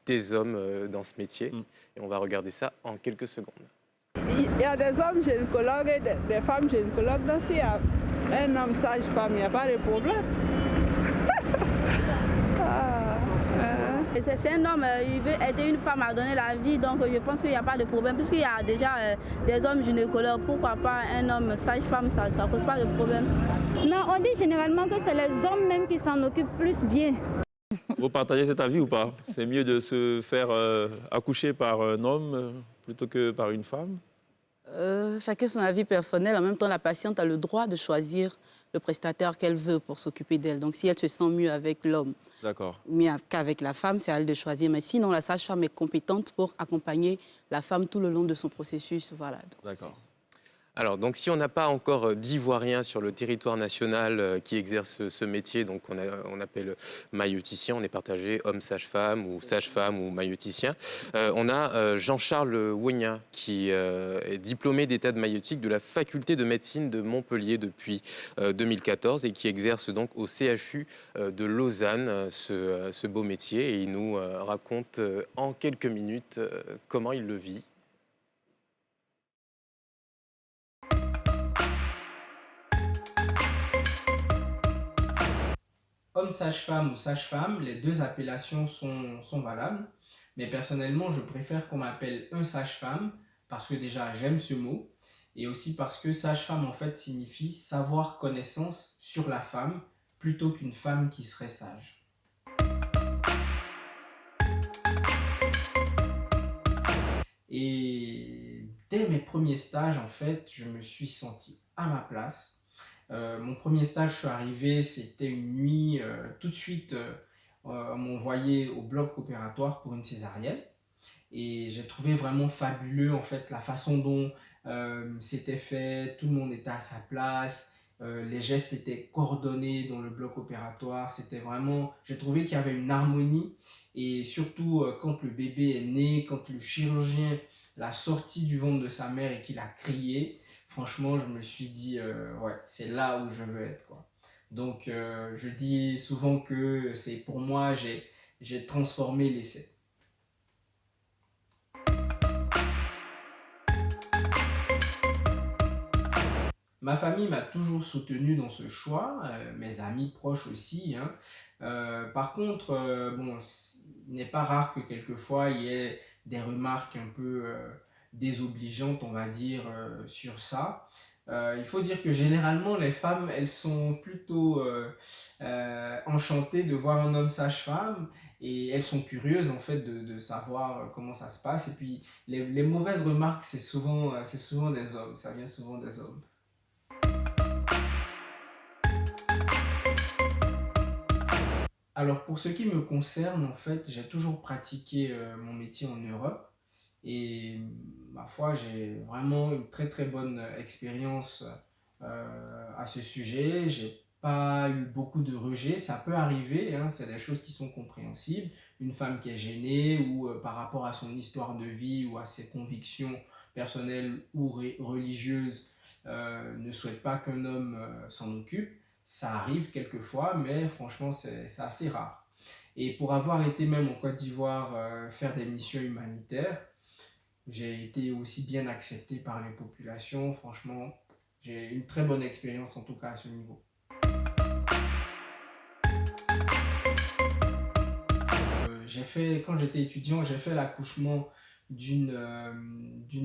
des hommes dans ce métier. Et on va regarder ça en quelques secondes. Il y a des hommes gynécologues et des femmes gynécologues. Donc, s'il y a un homme sage-femme, il n'y a pas de problème. C'est un homme, il veut aider une femme à donner la vie, donc je pense qu'il n'y a pas de problème. Puisqu'il y a déjà des hommes gynécologues, pourquoi pas un homme sage-femme, ça ne pose pas de problème. Non, on dit généralement que c'est les hommes même qui s'en occupent plus bien. Vous partagez cet avis ou pas? C'est mieux de se faire accoucher par un homme plutôt que par une femme? Chacun son avis personnel. En même temps, la patiente a le droit de choisir le prestataire qu'elle veut pour s'occuper d'elle. Donc, si elle se sent mieux avec l'homme, mieux qu'avec la femme, c'est à elle de choisir. Mais sinon, la sage-femme est compétente pour accompagner la femme tout le long de son processus. Voilà. D'accord. Alors, donc, si on n'a pas encore d'Ivoiriens sur le territoire national qui exercent ce métier, donc on appelle maïeuticien, on est partagé homme sage-femme ou maïeuticien. On a Jean-Charles Wogna, qui est diplômé d'état de maïeutique de la faculté de médecine de Montpellier depuis 2014 et qui exerce donc au CHU de Lausanne ce beau métier. Et il nous raconte en quelques minutes comment il le vit. Homme sage-femme ou sage-femme, les deux appellations sont valables. Mais personnellement, je préfère qu'on m'appelle un sage-femme parce que déjà, j'aime ce mot. Et aussi parce que sage-femme, en fait, signifie savoir connaissance sur la femme plutôt qu'une femme qui serait sage. Et dès mes premiers stages, en fait, je me suis senti à ma place. Mon premier stage, je suis arrivé, c'était une nuit, tout de suite, on m'a envoyé au bloc opératoire pour une césarienne. Et j'ai trouvé vraiment fabuleux, en fait, la façon dont c'était fait, tout le monde était à sa place, les gestes étaient coordonnés dans le bloc opératoire, c'était vraiment, j'ai trouvé qu'il y avait une harmonie. Et surtout, quand le bébé est né, quand le chirurgien l'a sorti du ventre de sa mère et qu'il a crié, franchement, je me suis dit, ouais, c'est là où je veux être, quoi. Donc, je dis souvent que c'est pour moi, j'ai transformé l'essai. Ma famille m'a toujours soutenu dans ce choix, mes amis proches aussi, hein. Par contre, bon, il n'est pas rare que quelquefois il y ait des remarques un peu désobligeantes, on va dire, sur ça. Il faut dire que généralement les femmes, elles sont plutôt enchantées de voir un homme sage-femme et elles sont curieuses en fait de savoir comment ça se passe. Et puis les mauvaises remarques, c'est souvent des hommes, ça vient souvent des hommes. Alors pour ce qui me concerne, en fait, j'ai toujours pratiqué mon métier en Europe et ma foi, j'ai vraiment une très très bonne expérience à ce sujet. J'ai pas eu beaucoup de rejets, ça peut arriver, hein, c'est des choses qui sont compréhensibles. Une femme qui est gênée ou par rapport à son histoire de vie ou à ses convictions personnelles ou religieuses ne souhaite pas qu'un homme s'en occupe. Ça arrive quelquefois, mais franchement, c'est assez rare. Et pour avoir été même en Côte d'Ivoire faire des missions humanitaires, j'ai été aussi bien accepté par les populations. Franchement, j'ai une très bonne expérience en tout cas à ce niveau. Quand j'étais étudiant, j'ai fait l'accouchement d'une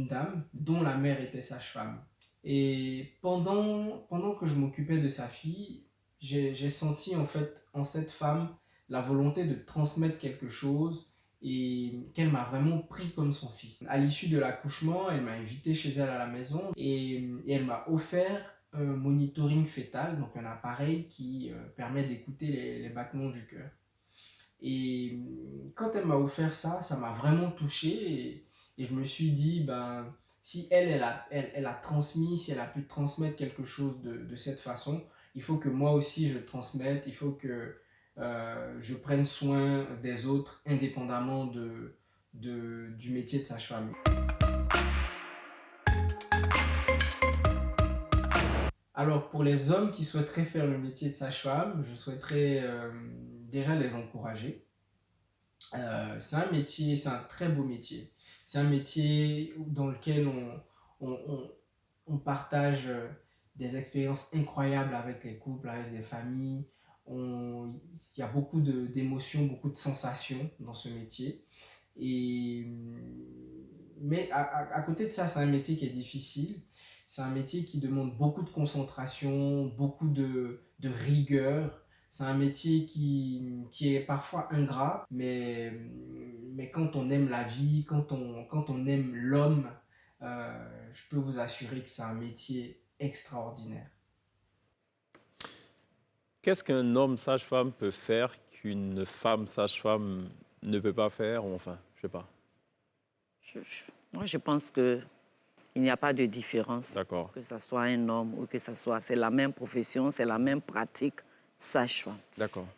dame dont la mère était sage-femme. Et pendant que je m'occupais de sa fille, j'ai senti en fait en cette femme la volonté de transmettre quelque chose et qu'elle m'a vraiment pris comme son fils. À l'issue de l'accouchement, elle m'a invité chez elle à la maison et elle m'a offert un monitoring fœtal, donc un appareil qui permet d'écouter les battements du cœur. Et quand elle m'a offert ça, ça m'a vraiment touché et je me suis dit, ben, si elle a transmis, si elle a pu transmettre quelque chose de cette façon, il faut que moi aussi je le transmette, il faut que je prenne soin des autres indépendamment du métier de sage-femme. Alors, pour les hommes qui souhaiteraient faire le métier de sage-femme, je souhaiterais déjà les encourager. C'est un métier, c'est un très beau métier. C'est un métier dans lequel on partage des expériences incroyables avec les couples, avec les familles. Il y a beaucoup d'émotions, beaucoup de sensations dans ce métier. Mais à côté de ça, c'est un métier qui est difficile. C'est un métier qui demande beaucoup de concentration, beaucoup de rigueur. C'est un métier qui est parfois ingrat, mais quand on aime la vie, quand on aime l'homme, je peux vous assurer que c'est un métier extraordinaire. Qu'est-ce qu'un homme sage-femme peut faire qu'une femme sage-femme ne peut pas faire? Enfin, je ne sais pas. Moi, je pense qu'il n'y a pas de différence. D'accord. Que ce soit un homme ou que ce soit... C'est la même profession, c'est la même pratique, sage-femme. D'accord.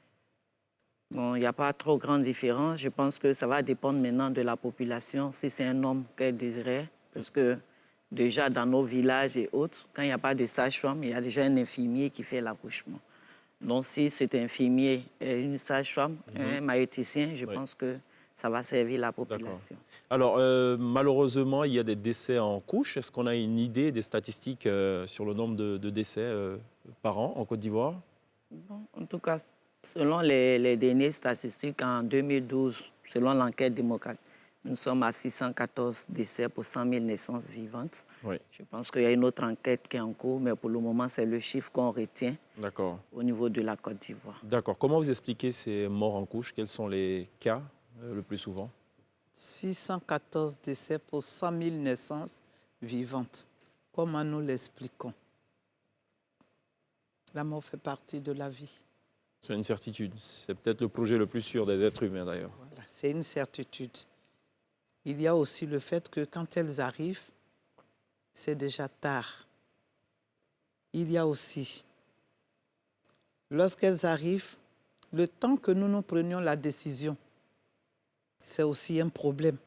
Bon, il n'y a pas trop grande différence. Je pense que ça va dépendre maintenant de la population, si c'est un homme qu'elle désirait. Parce que déjà, dans nos villages et autres, quand il n'y a pas de sage-femme, il y a déjà un infirmier qui fait l'accouchement. Donc, si c'est un infirmier, une sage-femme, un maïoticien, je pense que ça va servir la population. Alors, malheureusement, il y a des décès en couche. Est-ce qu'on a une idée des statistiques sur le nombre de décès par an en Côte d'Ivoire? Bon, en tout cas, selon les dernières statistiques, en 2012, selon l'enquête démocratique, nous sommes à 614 décès pour 100 000 naissances vivantes. Oui. Je pense qu'il y a une autre enquête qui est en cours, mais pour le moment, c'est le chiffre qu'on retient au niveau de la Côte d'Ivoire. D'accord. Comment vous expliquez ces morts en couche? Quels sont les cas le plus souvent? 614 décès pour 100 000 naissances vivantes. Comment nous l'expliquons? La mort fait partie de la vie. C'est une certitude. C'est peut-être le projet le plus sûr des êtres humains, d'ailleurs. Voilà, c'est une certitude. Il y a aussi le fait que quand elles arrivent, c'est déjà tard. Il y a aussi, lorsqu'elles arrivent, le temps que nous prenions la décision, c'est aussi un problème.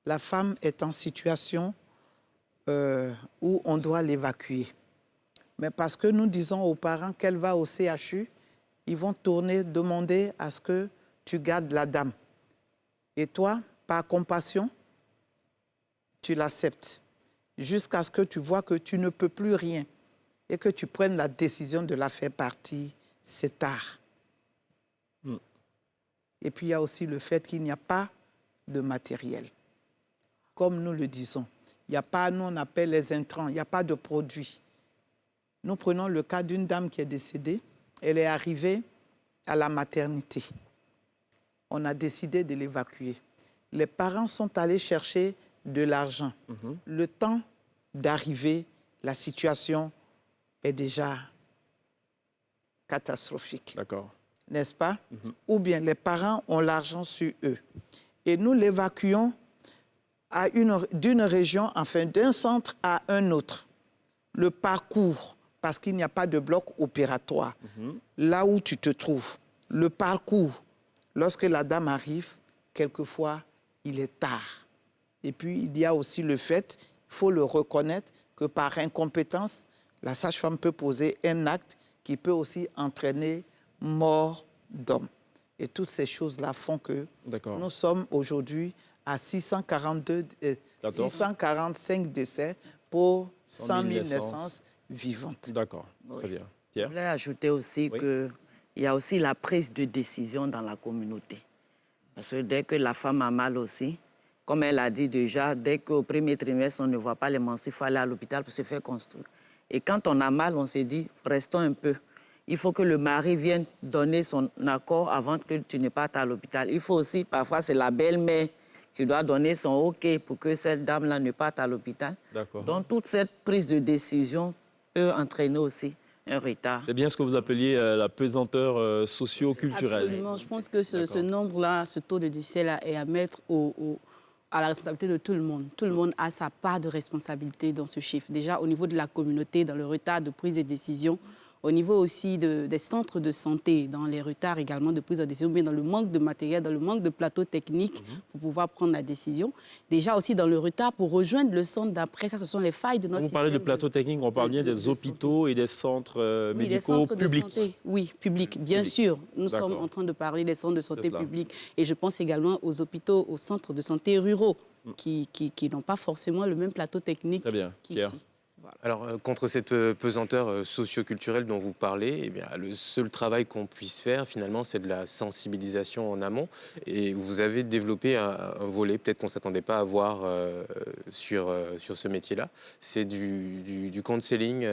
La femme est en situation où on doit l'évacuer. Mais parce que nous disons aux parents qu'elle va au CHU, ils vont tourner, demander à ce que tu gardes la dame. Et toi, par compassion, tu l'acceptes. Jusqu'à ce que tu vois que tu ne peux plus rien et que tu prennes la décision de la faire partir, c'est tard. Et puis, il y a aussi le fait qu'il n'y a pas de matériel. Comme nous le disons, il n'y a pas, nous on appelle les intrants, il n'y a pas de produits. Nous prenons le cas d'une dame qui est décédée. Elle est arrivée à la maternité. On a décidé de l'évacuer. Les parents sont allés chercher de l'argent. Le temps d'arriver, la situation est déjà catastrophique. D'accord. N'est-ce pas? Ou bien les parents ont l'argent sur eux. Et nous l'évacuons d'une région, enfin d'un centre à un autre. Le parcours, parce qu'il n'y a pas de bloc opératoire. Là où tu te trouves, le parcours, lorsque la dame arrive, quelquefois, il est tard. Et puis, il y a aussi le fait, il faut le reconnaître, que par incompétence, la sage-femme peut poser un acte qui peut aussi entraîner mort d'homme. Et toutes ces choses-là font que nous sommes aujourd'hui à 645 décès pour 100 000 naissances vivantes. D'accord, très bien. Pierre? Je voulais ajouter aussi qu'il y a aussi la prise de décision dans la communauté. Parce que dès que la femme a mal aussi, comme elle a dit déjà, dès qu'au premier trimestre, on ne voit pas les menstrues, il faut aller à l'hôpital pour se faire construire. Et quand on a mal, on se dit, restons un peu. il faut que le mari vienne donner son accord avant que tu ne partes à l'hôpital. Il faut aussi, parfois, c'est la belle-mère qui doit donner son OK pour que cette dame-là ne parte à l'hôpital. Donc, toute cette prise de décision peut entraîner aussi un retard. C'est bien ce que vous appeliez la pesanteur socio-culturelle. Absolument. Je pense que ce nombre-là, ce taux de décès-là est à mettre à la responsabilité de tout le monde. Tout le monde a sa part de responsabilité dans ce chiffre. Déjà, au niveau de la communauté, dans le retard de prise de décision, au niveau aussi des centres de santé, dans les retards également de prise de décision, mais dans le manque de matériel, dans le manque de plateaux techniques pour pouvoir prendre la décision. Déjà aussi dans le retard pour rejoindre le centre d'après, ça ce sont les failles de notre système. Vous parlez de plateaux techniques, on parle bien des hôpitaux et des centres médicaux publics. De santé, oui, publics, bien sûr. Nous sommes en train de parler des centres de santé publics. Et je pense également aux hôpitaux, aux centres de santé ruraux qui n'ont pas forcément le même plateau technique qu'ici. Alors, contre cette pesanteur socio-culturelle dont vous parlez, eh bien, le seul travail qu'on puisse faire, finalement, c'est de la sensibilisation en amont. Et vous avez développé un volet, peut-être qu'on ne s'attendait pas à voir sur ce métier-là. C'est du counseling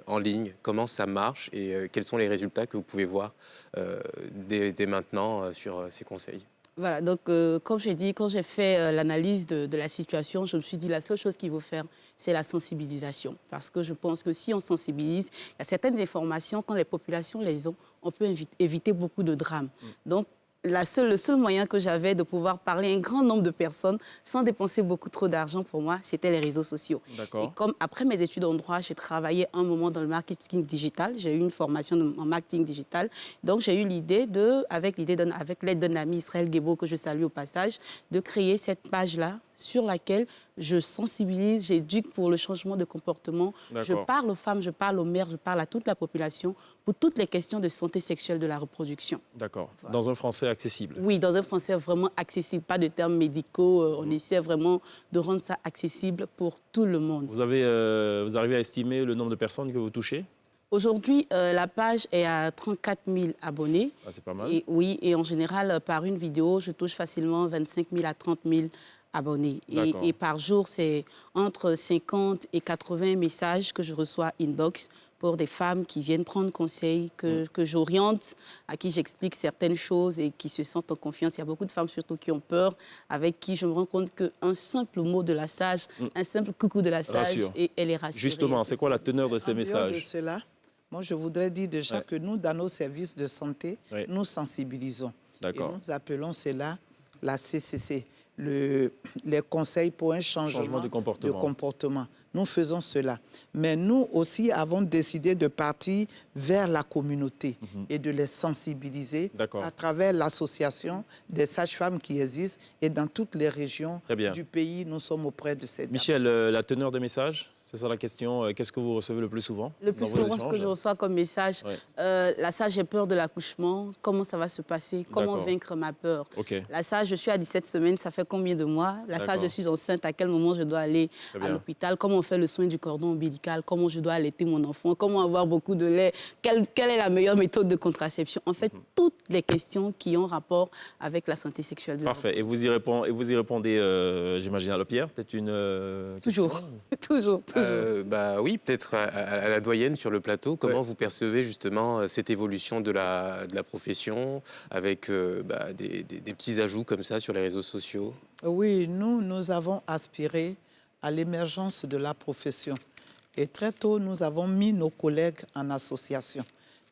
en ligne. Comment ça marche et quels sont les résultats que vous pouvez voir dès maintenant sur ces conseils? Voilà, donc comme j'ai dit, quand j'ai fait l'analyse de la situation, je me suis dit la seule chose qu'il faut faire, c'est la sensibilisation. Parce que je pense que si on sensibilise, il y a certaines informations, quand les populations les ont, on peut éviter beaucoup de drames. Donc, le seul moyen que j'avais de pouvoir parler à un grand nombre de personnes sans dépenser beaucoup trop d'argent pour moi, c'était les réseaux sociaux. Et comme après mes études en droit, j'ai travaillé un moment dans le marketing digital. J'ai eu une formation en marketing digital. Donc, j'ai eu l'idée avec l'aide d'un ami, Israël Guébo, que je salue au passage, de créer cette page-là sur laquelle je sensibilise, j'éduque pour le changement de comportement. Je parle aux femmes, je parle aux mères, je parle à toute la population pour toutes les questions de santé sexuelle de la reproduction. D'accord. Voilà. Dans un français accessible. Oui, dans un français vraiment accessible, pas de termes médicaux. On essaie vraiment de rendre ça accessible pour tout le monde. Vous arrivez à estimer le nombre de personnes que vous touchez? Aujourd'hui, la page est à 34 000 abonnés. Ah, c'est pas mal. Et en général, par une vidéo, je touche facilement 25 000 à 30 000 abonnés. Et par jour, c'est entre 50 et 80 messages que je reçois inbox pour des femmes qui viennent prendre conseil, que j'oriente, à qui j'explique certaines choses et qui se sentent en confiance. Il y a beaucoup de femmes surtout qui ont peur, avec qui je me rends compte qu'un simple mot de la sage, un simple coucou de la sage, et elle est rassurée. Justement, c'est quoi la teneur de ces messages? De cela, moi, je voudrais dire déjà que nous, dans nos services de santé, nous sensibilisons. Et nous appelons cela la CCC. Les conseils pour un changement de comportement. Nous faisons cela. Mais nous aussi avons décidé de partir vers la communauté et de les sensibiliser à travers l'association des sages-femmes qui existent. Et dans toutes les régions du pays, nous sommes auprès de ces dames. Michel, la teneur des messages, c'est ça la question. Qu'est-ce que vous recevez le plus souvent? Le plus souvent, ce que je reçois comme message, la sage, j'ai peur de l'accouchement. Comment ça va se passer? Comment vaincre ma peur? La sage, je suis à 17 semaines, ça fait combien de mois? La sage, je suis enceinte, à quel moment je dois aller à l'hôpital? Comment on fait le soin du cordon ombilical? Comment je dois allaiter mon enfant? Comment avoir beaucoup de lait? Quelle est la meilleure méthode de contraception? En fait, toutes les questions qui ont rapport avec la santé sexuelle de Parfait. Et vous y répondez, j'imagine, à la Pierre? Peut-être une... Toujours. Toujours. Oui, peut-être à la doyenne sur le plateau. Comment vous percevez justement cette évolution de la profession avec des petits ajouts comme ça sur les réseaux sociaux? Oui, nous avons aspiré à l'émergence de la profession. Et très tôt, nous avons mis nos collègues en association.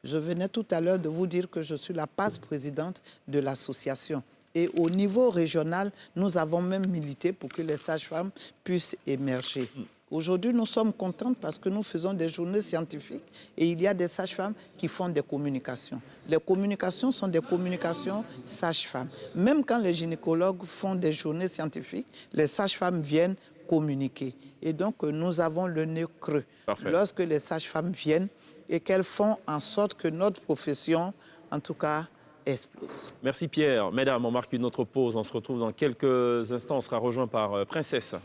Je venais tout à l'heure de vous dire que je suis la passe-présidente de l'association. Et au niveau régional, nous avons même milité pour que les sages-femmes puissent émerger. Aujourd'hui, nous sommes contents parce que nous faisons des journées scientifiques et il y a des sages-femmes qui font des communications. Les communications sont des communications sages-femmes. Même quand les gynécologues font des journées scientifiques, les sages-femmes viennent communiquer. Et donc, nous avons le nez creux. Parfait. Lorsque les sages-femmes viennent et qu'elles font en sorte que notre profession, en tout cas, explose. Merci Pierre. Mesdames, on marque une autre pause. On se retrouve dans quelques instants. On sera rejoint par Princesse.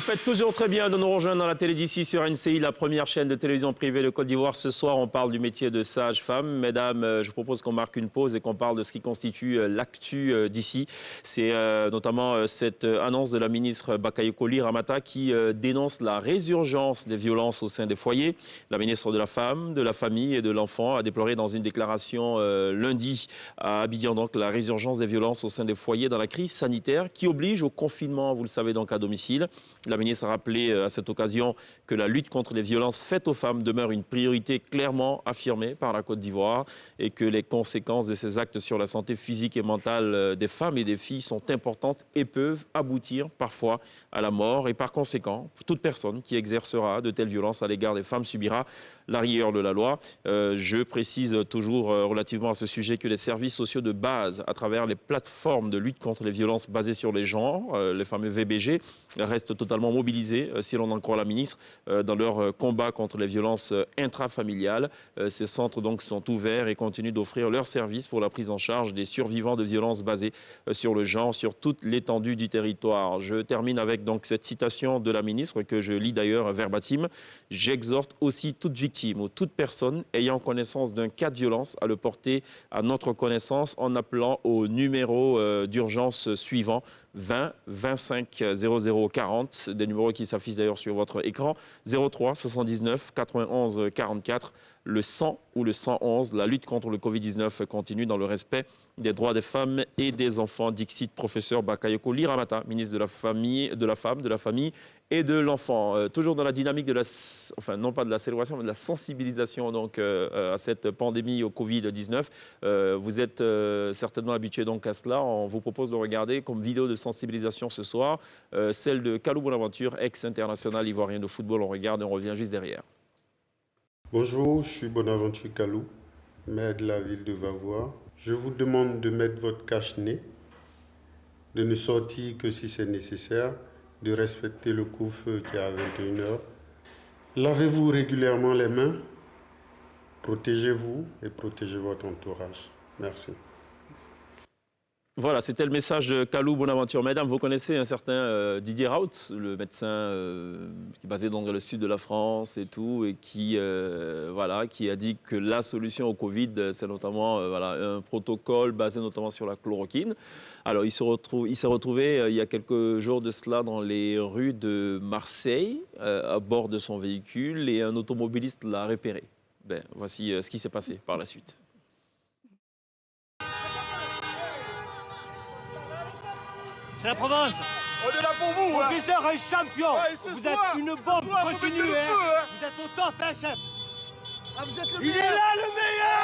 faites toujours très bien de nous rejoindre dans la télé d'ici sur NCI, la première chaîne de télévision privée de Côte d'Ivoire. Ce soir, on parle du métier de sage-femme. Mesdames, je propose qu'on marque une pause et qu'on parle de ce qui constitue l'actu d'ici. C'est notamment cette annonce de la ministre Bakayoko Ly Ramata qui dénonce la résurgence des violences au sein des foyers. La ministre de la Femme, de la Famille et de l'Enfant a déploré dans une déclaration lundi à Abidjan donc la résurgence des violences au sein des foyers dans la crise sanitaire qui oblige au confinement, vous le savez, donc à domicile. La ministre a rappelé à cette occasion que la lutte contre les violences faites aux femmes demeure une priorité clairement affirmée par la Côte d'Ivoire et que les conséquences de ces actes sur la santé physique et mentale des femmes et des filles sont importantes et peuvent aboutir parfois à la mort. Et par conséquent, toute personne qui exercera de telles violences à l'égard des femmes subira la rigueur de la loi. Je précise toujours relativement à ce sujet que les services sociaux de base, à travers les plateformes de lutte contre les violences basées sur les genres, les fameux VBG, restent totalement mobilisés, si l'on en croit la ministre, dans leur combat contre les violences intrafamiliales. Ces centres donc sont ouverts et continuent d'offrir leurs services pour la prise en charge des survivants de violences basées sur le genre sur toute l'étendue du territoire. Je termine avec donc cette citation de la ministre que je lis d'ailleurs verbatim. J'exhorte aussi toute victime ou toute personne ayant connaissance d'un cas de violence à le porter à notre connaissance en appelant au numéro d'urgence suivant 20 25 00 40, des numéros qui s'affichent d'ailleurs sur votre écran, 03 79 91 44, le 100 ou le 111. La lutte contre le Covid-19 continue dans le respect des droits des femmes et des enfants. Dixit professeur Bakayoko Ly Ramata, ministre de la Famille, de la Femme, de la Famille et de l'Enfant. Toujours dans la dynamique de la, enfin non pas de la célébration, mais de la sensibilisation donc à cette pandémie au Covid-19. Vous êtes certainement habitué donc à cela. On vous propose de regarder comme vidéo de sensibilisation ce soir, celle de Kalou Bonaventure, ex-international ivoirien de football. On regarde et on revient juste derrière. Bonjour, je suis Bonaventure Kalou, maire de la ville de Vavois. Je vous demande de mettre votre cache-nez, de ne sortir que si c'est nécessaire, de respecter le couvre-feu qui est à 21h. Lavez-vous régulièrement les mains, protégez-vous et protégez votre entourage. Merci. Voilà, c'était le message de Kalou Bonaventure. Mesdames, vous connaissez un certain Didier Raoult, le médecin qui est basé dans le sud de la France et tout, et qui, voilà, qui a dit que la solution au Covid, c'est notamment voilà, un protocole basé notamment sur la chloroquine. Alors, il s'est retrouvé il y a quelques jours de cela dans les rues de Marseille, à bord de son véhicule, et un automobiliste l'a repéré. Ben, voici ce qui s'est passé par la suite. C'est la Provence. On est là pour vous. Professeur, un champion. Ouais, vous soir, êtes une bombe continue. Hein. Vous êtes au top, hein, chef. Ah, vous êtes le Il meilleur. est là, le meilleur.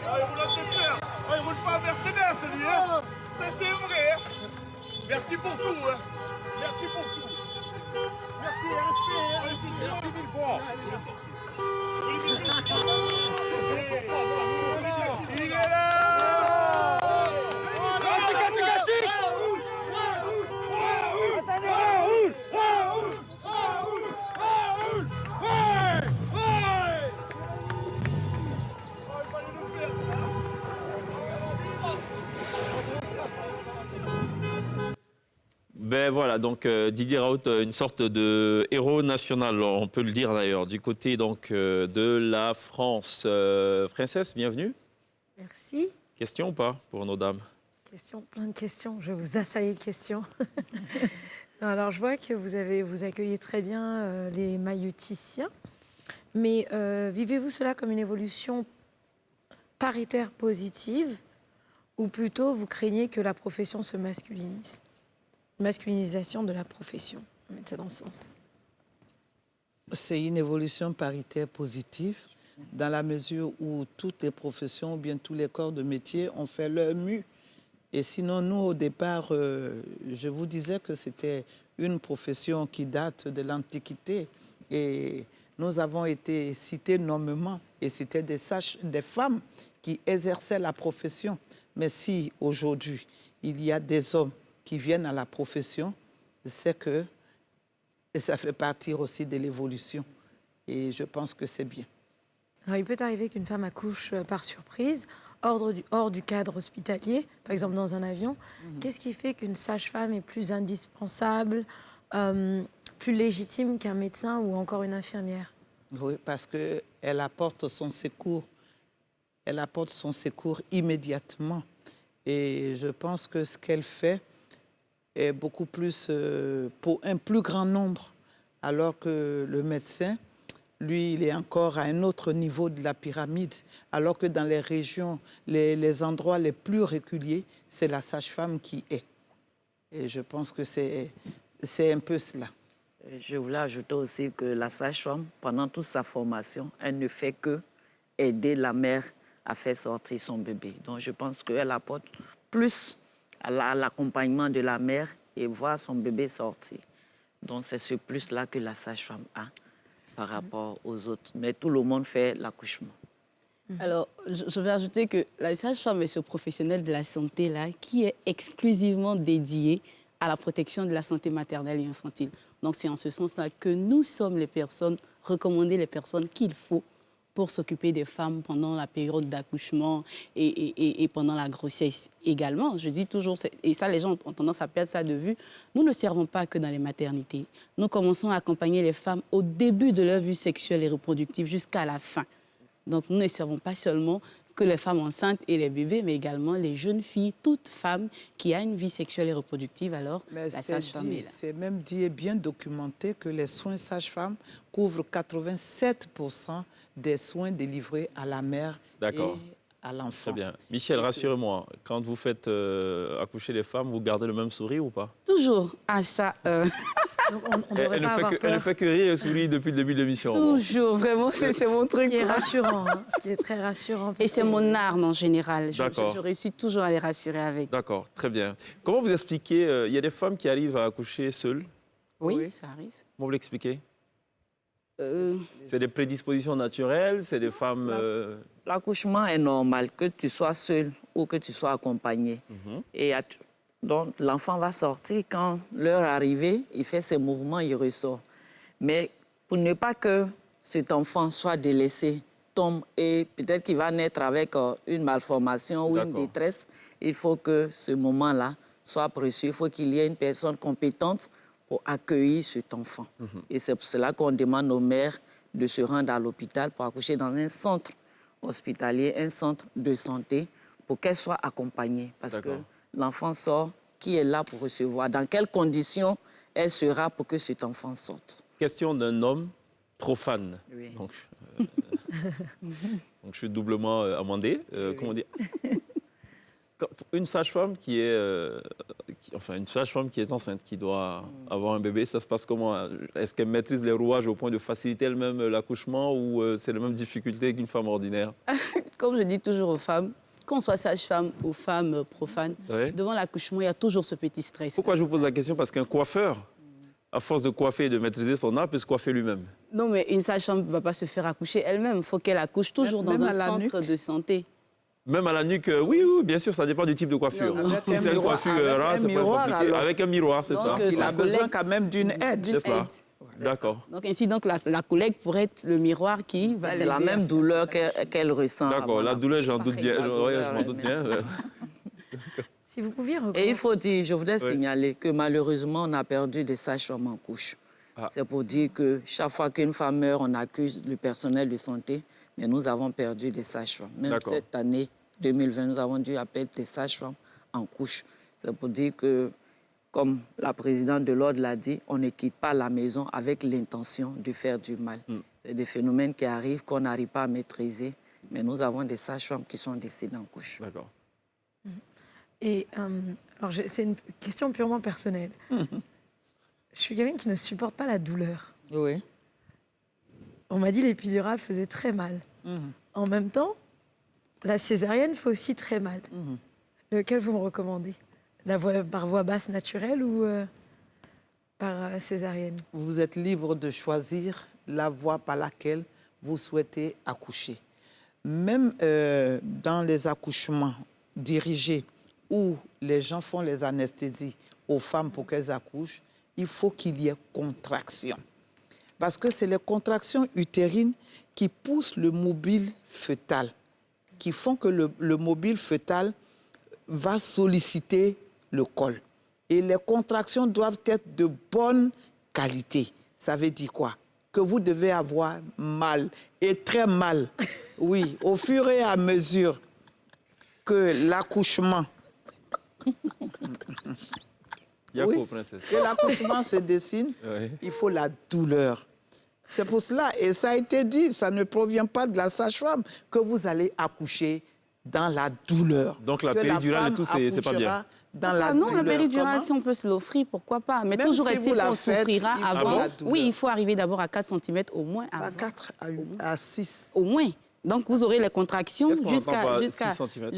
Ah, il roule un Tesla. Ah, il roule pas un Mercedes, lui. Hein. Ça, c'est vrai. Hein. Merci pour tout. Hein. Merci pour tout. Merci, respect. Merci mille fois. Il est là. Ben voilà, donc Didier Raoult, une sorte de héros national, on peut le dire d'ailleurs, du côté donc de la France. Princesse, bienvenue. Merci. Question ou pas pour nos dames? Question, plein de questions. Je vous assaille de questions. Alors, je vois que vous accueillez très bien les mailloticiens, mais vivez-vous cela comme une évolution paritaire positive ou plutôt vous craignez que la profession se masculinise? Masculinisation de la profession, on va mettre ça dans ce sens. C'est une évolution paritaire positive dans la mesure où toutes les professions ou bien tous les corps de métier ont fait leur mieux. Et sinon, nous, au départ, je vous disais que c'était une profession qui date de l'Antiquité et nous avons été cités nommément et c'était des femmes qui exerçaient la profession. Mais si aujourd'hui, il y a des hommes qui viennent à la profession, c'est que ça fait partie aussi de l'évolution. Et je pense que c'est bien. Alors, il peut arriver qu'une femme accouche par surprise, hors du cadre hospitalier, par exemple dans un avion. Qu'est-ce qui fait qu'une sage-femme est plus indispensable, plus légitime qu'un médecin ou encore une infirmière? Oui, parce qu'elle apporte son secours. Elle apporte son secours immédiatement. Et je pense que ce qu'elle fait est beaucoup plus pour un plus grand nombre, alors que le médecin, lui, il est encore à un autre niveau de la pyramide, alors que dans les régions, les endroits les plus reculés, c'est la sage-femme qui est. Et je pense que c'est un peu cela. Je voulais ajouter aussi que la sage-femme, pendant toute sa formation, elle ne fait que aider la mère à faire sortir son bébé. Donc je pense qu'elle apporte plus à l'accompagnement de la mère et voir son bébé sortir. Donc c'est ce plus-là que la sage-femme a par rapport aux autres. Mais tout le monde fait l'accouchement. Alors, je vais ajouter que la sage-femme est ce professionnel de la santé là, qui est exclusivement dédié à la protection de la santé maternelle et infantile. Donc, c'est en ce sens-là que nous sommes les personnes, recommandées les personnes qu'il faut pour s'occuper des femmes pendant la période d'accouchement et pendant la grossesse également. Je dis toujours, et ça, les gens ont tendance à perdre ça de vue, nous ne servons pas que dans les maternités. Nous commençons à accompagner les femmes au début de leur vie sexuelle et reproductive jusqu'à la fin. Donc, nous ne servons pas seulement que les femmes enceintes et les bébés, mais également les jeunes filles, toute femme qui a une vie sexuelle et reproductive, alors mais la sage-femme est là. C'est même dit et bien documenté que les soins sage-femme couvrent 87% des soins délivrés à la mère et à l'enfant. Très bien. Michel, rassurez-moi, quand vous faites accoucher les femmes, vous gardez le même sourire ou pas? Toujours. Ah, ça... Elle ne fait que rire et sourire depuis le début de l'émission. Toujours, vraiment, c'est mon truc. Ce qui est rassurant, hein, ce qui est très rassurant. Et c'est mon arme en général. D'accord. Je réussis toujours à les rassurer avec. D'accord, très bien. Comment vous expliquez, il y a des femmes qui arrivent à accoucher seules? Oui, ça arrive. Comment vous l'expliquez? C'est des prédispositions naturelles, c'est des femmes... L'accouchement est normal, que tu sois seul ou que tu sois accompagné. Et donc, l'enfant va sortir. Quand l'heure est arrivée, il fait ses mouvements, il ressort. Mais pour ne pas que cet enfant soit délaissé, tombe et peut-être qu'il va naître avec une malformation ou une détresse, il faut que ce moment-là soit précieux. Il faut qu'il y ait une personne compétente pour accueillir cet enfant. Et c'est pour cela qu'on demande aux mères de se rendre à l'hôpital pour accoucher dans un centre hospitalier, un centre de santé, pour qu'elle soit accompagnée. Parce que l'enfant sort, qui est là pour recevoir? Dans quelles conditions elle sera pour que cet enfant sorte? Question d'un homme profane. Oui. Donc, je suis doublement amendé. Comment dire? Une sage-femme qui est, une sage-femme qui est enceinte, qui doit avoir un bébé, ça se passe comment? Est-ce qu'elle maîtrise les rouages au point de faciliter elle-même l'accouchement ou c'est la même difficulté qu'une femme ordinaire? Comme je dis toujours aux femmes, qu'on soit sage-femme ou femme profane, devant l'accouchement, il y a toujours ce petit stress. Pourquoi je vous pose la question? Parce qu'un coiffeur, à force de coiffer et de maîtriser son art, peut se coiffer lui-même. Non, mais une sage-femme ne va pas se faire accoucher elle-même. Il faut qu'elle accouche toujours dans un centre de santé. Même à la nuque, oui, bien sûr, ça dépend du type de coiffure. Si c'est une coiffure rare, c'est pas compliqué. Avec un miroir, c'est ça. Il a besoin quand même d'une aide. C'est cela. D'accord. Donc ainsi, la collègue pourrait être le miroir qui va... C'est la même douleur qu'elle ressent. D'accord, la douleur, j'en doute bien. Je m'en doute bien. Si vous pouviez Et il faut dire, je voudrais signaler que malheureusement, on a perdu des sages-femmes en couche. C'est pour dire que chaque fois qu'une femme meurt, on accuse le personnel de santé, mais nous avons perdu des sages-femmes. Même cette année 2020, nous avons dû appeler des sages-femmes en couche. C'est pour dire que, comme la présidente de l'Ordre l'a dit, on ne quitte pas la maison avec l'intention de faire du mal. C'est des phénomènes qui arrivent, qu'on n'arrive pas à maîtriser, mais nous avons des sages-femmes qui sont décédées en couche. D'accord. Et alors, c'est une question purement personnelle. Je suis quelqu'un qui ne supporte pas la douleur. Oui. On m'a dit que l'épidurale faisait très mal. En même temps, la césarienne fait aussi très mal. Lequel vous me recommandez? Par voie basse naturelle ou par césarienne? Vous êtes libre de choisir la voie par laquelle vous souhaitez accoucher. Même dans les accouchements dirigés où les gens font les anesthésies aux femmes pour qu'elles accouchent, il faut qu'il y ait contraction. Parce que c'est les contractions utérines qui poussent le mobile fœtal, qui font que le mobile fœtal va solliciter le col. Et les contractions doivent être de bonne qualité. Ça veut dire quoi? Que vous devez avoir mal, et très mal. Oui, au fur et à mesure que l'accouchement... Oui, que l'accouchement se dessine, il faut la douleur. C'est pour cela, et ça a été dit, ça ne provient pas de la sage-femme, que vous allez accoucher dans la douleur. Donc la péridurale et tout, c'est pas bien. Dans la non, douleur. la péridurale, si on peut se l'offrir, pourquoi pas? Mais même toujours si est-il qu'on souffrira avant. Oui, il faut arriver d'abord à 4 cm au moins. À 4 à 6. Au moins. Donc, vous aurez les contractions jusqu'à 6 cm.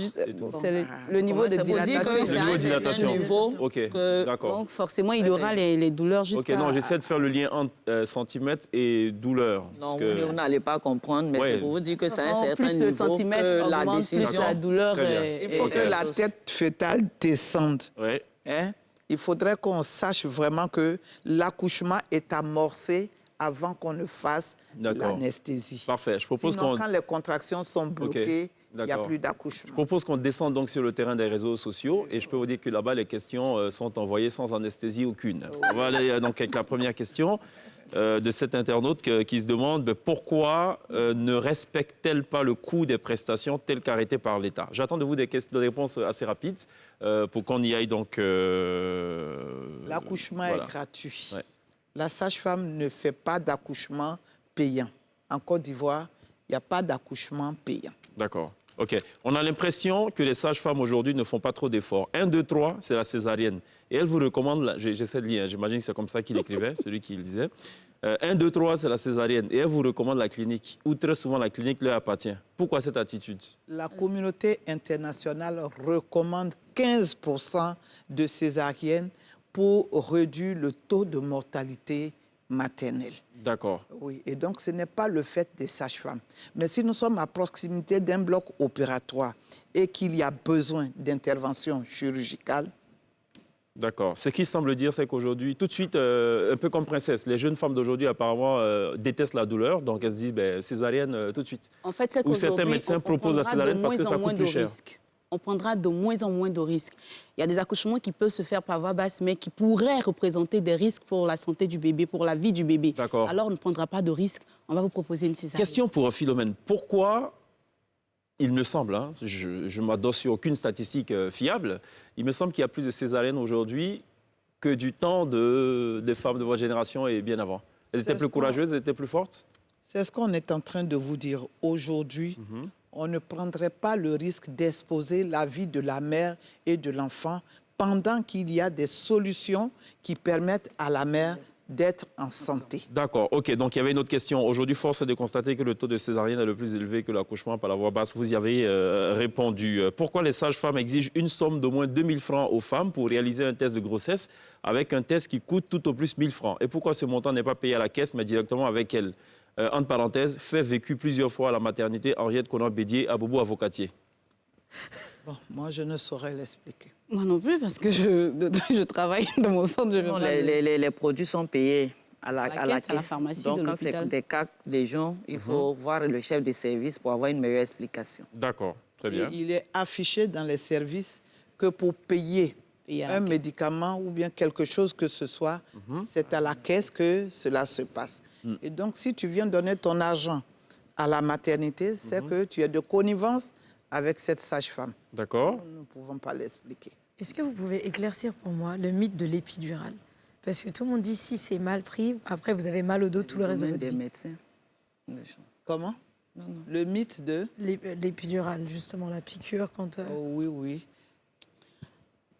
C'est le niveau de dilatation. Le niveau de dilatation. OK, d'accord. Donc, forcément, il y aura les douleurs jusqu'à... OK, non, j'essaie de faire le lien entre centimètres et douleur. Non, vous n'allez pas comprendre, mais c'est pour vous dire que c'est un certain plus de niveau centimètres que la augmente, décision... plus la douleur... Il faut que la tête fœtale descende. Oui. Hein? Il faudrait qu'on sache vraiment que l'accouchement est amorcé avant qu'on ne fasse l'anesthésie. Parfait. Je propose Sinon, quand les contractions sont bloquées, il n'y a plus d'accouchement. Je propose qu'on descende donc sur le terrain des réseaux sociaux et je peux vous dire que là-bas, les questions sont envoyées sans anesthésie aucune. On va aller donc avec la première question de cet internaute qui se demande pourquoi ne respecte-t-elle pas le coût des prestations tel qu'arrêté par l'État. J'attends de vous des réponses assez rapides pour qu'on y aille donc... L'accouchement est gratuit. Ouais. La sage-femme ne fait pas d'accouchement payant. En Côte d'Ivoire, il n'y a pas d'accouchement payant. D'accord. OK. On a l'impression que les sages-femmes aujourd'hui ne font pas trop d'efforts. 1, 2, 3, c'est la césarienne. Et elle vous recommande, j'essaie de lire, j'imagine que c'est comme ça qu'il écrivait, celui qui le disait. 1, 2, 3, c'est la césarienne. Et elle vous recommande la clinique, ou très souvent la clinique leur appartient. Pourquoi cette attitude? La communauté internationale recommande 15% de césarienne pour réduire le taux de mortalité maternelle. D'accord. Oui, et donc ce n'est pas le fait des sages-femmes. Mais si nous sommes à proximité d'un bloc opératoire et qu'il y a besoin d'intervention chirurgicale... D'accord. Ce qui semble dire, c'est qu'aujourd'hui, tout de suite, un peu comme Princesse, les jeunes femmes d'aujourd'hui apparemment détestent la douleur, donc elles se disent césarienne tout de suite. En fait, c'est ou certains médecins proposent la césarienne parce que ça coûte plus cher. On prendra de moins en moins de risques. Il y a des accouchements qui peuvent se faire par voie basse, mais qui pourraient représenter des risques pour la santé du bébé, pour la vie du bébé. D'accord. Alors, on ne prendra pas de risques. On va vous proposer une césarienne. Question pour Philomène. Pourquoi, il me semble, je ne m'adosse sur aucune statistique fiable, il me semble qu'il y a plus de césariennes aujourd'hui que du temps des femmes de votre génération et bien avant. Elles étaient plus courageuses, elles étaient plus fortes? C'est ce qu'on est en train de vous dire aujourd'hui. On ne prendrait pas le risque d'exposer la vie de la mère et de l'enfant pendant qu'il y a des solutions qui permettent à la mère d'être en santé. D'accord, OK. Donc, il y avait une autre question. Aujourd'hui, force est de constater que le taux de césarienne est le plus élevé que l'accouchement par la voie basse. Vous y avez répondu. Pourquoi les sages-femmes exigent une somme d'au moins 2 000 francs aux femmes pour réaliser un test de grossesse avec un test qui coûte tout au plus 1 000 francs? Et pourquoi ce montant n'est pas payé à la caisse, mais directement avec elle? Entre parenthèses, fait vécu plusieurs fois à la maternité Henriette Konan-Bédier à Bobo Avocatier. Bon, moi, je ne saurais l'expliquer. Moi non plus, parce que je travaille dans mon centre. Non, les produits sont payés à la caisse. À la pharmacie. Donc, quand c'est des cas des gens, il faut voir le chef de service pour avoir une meilleure explication. D'accord, très bien. Et il est affiché dans les services que pour payer un médicament ou bien quelque chose que ce soit, c'est à la caisse que cela se passe. Et donc, si tu viens donner ton argent à la maternité, c'est que tu es de connivence avec cette sage-femme. D'accord. Nous ne pouvons pas l'expliquer. Est-ce que vous pouvez éclaircir pour moi le mythe de l'épidurale? Parce que tout le monde dit si c'est mal pris, après vous avez mal au dos tout le reste de votre vie. Médecins. Comment? Le mythe de l'épidurale, justement, la piqûre quand... Oui, oui.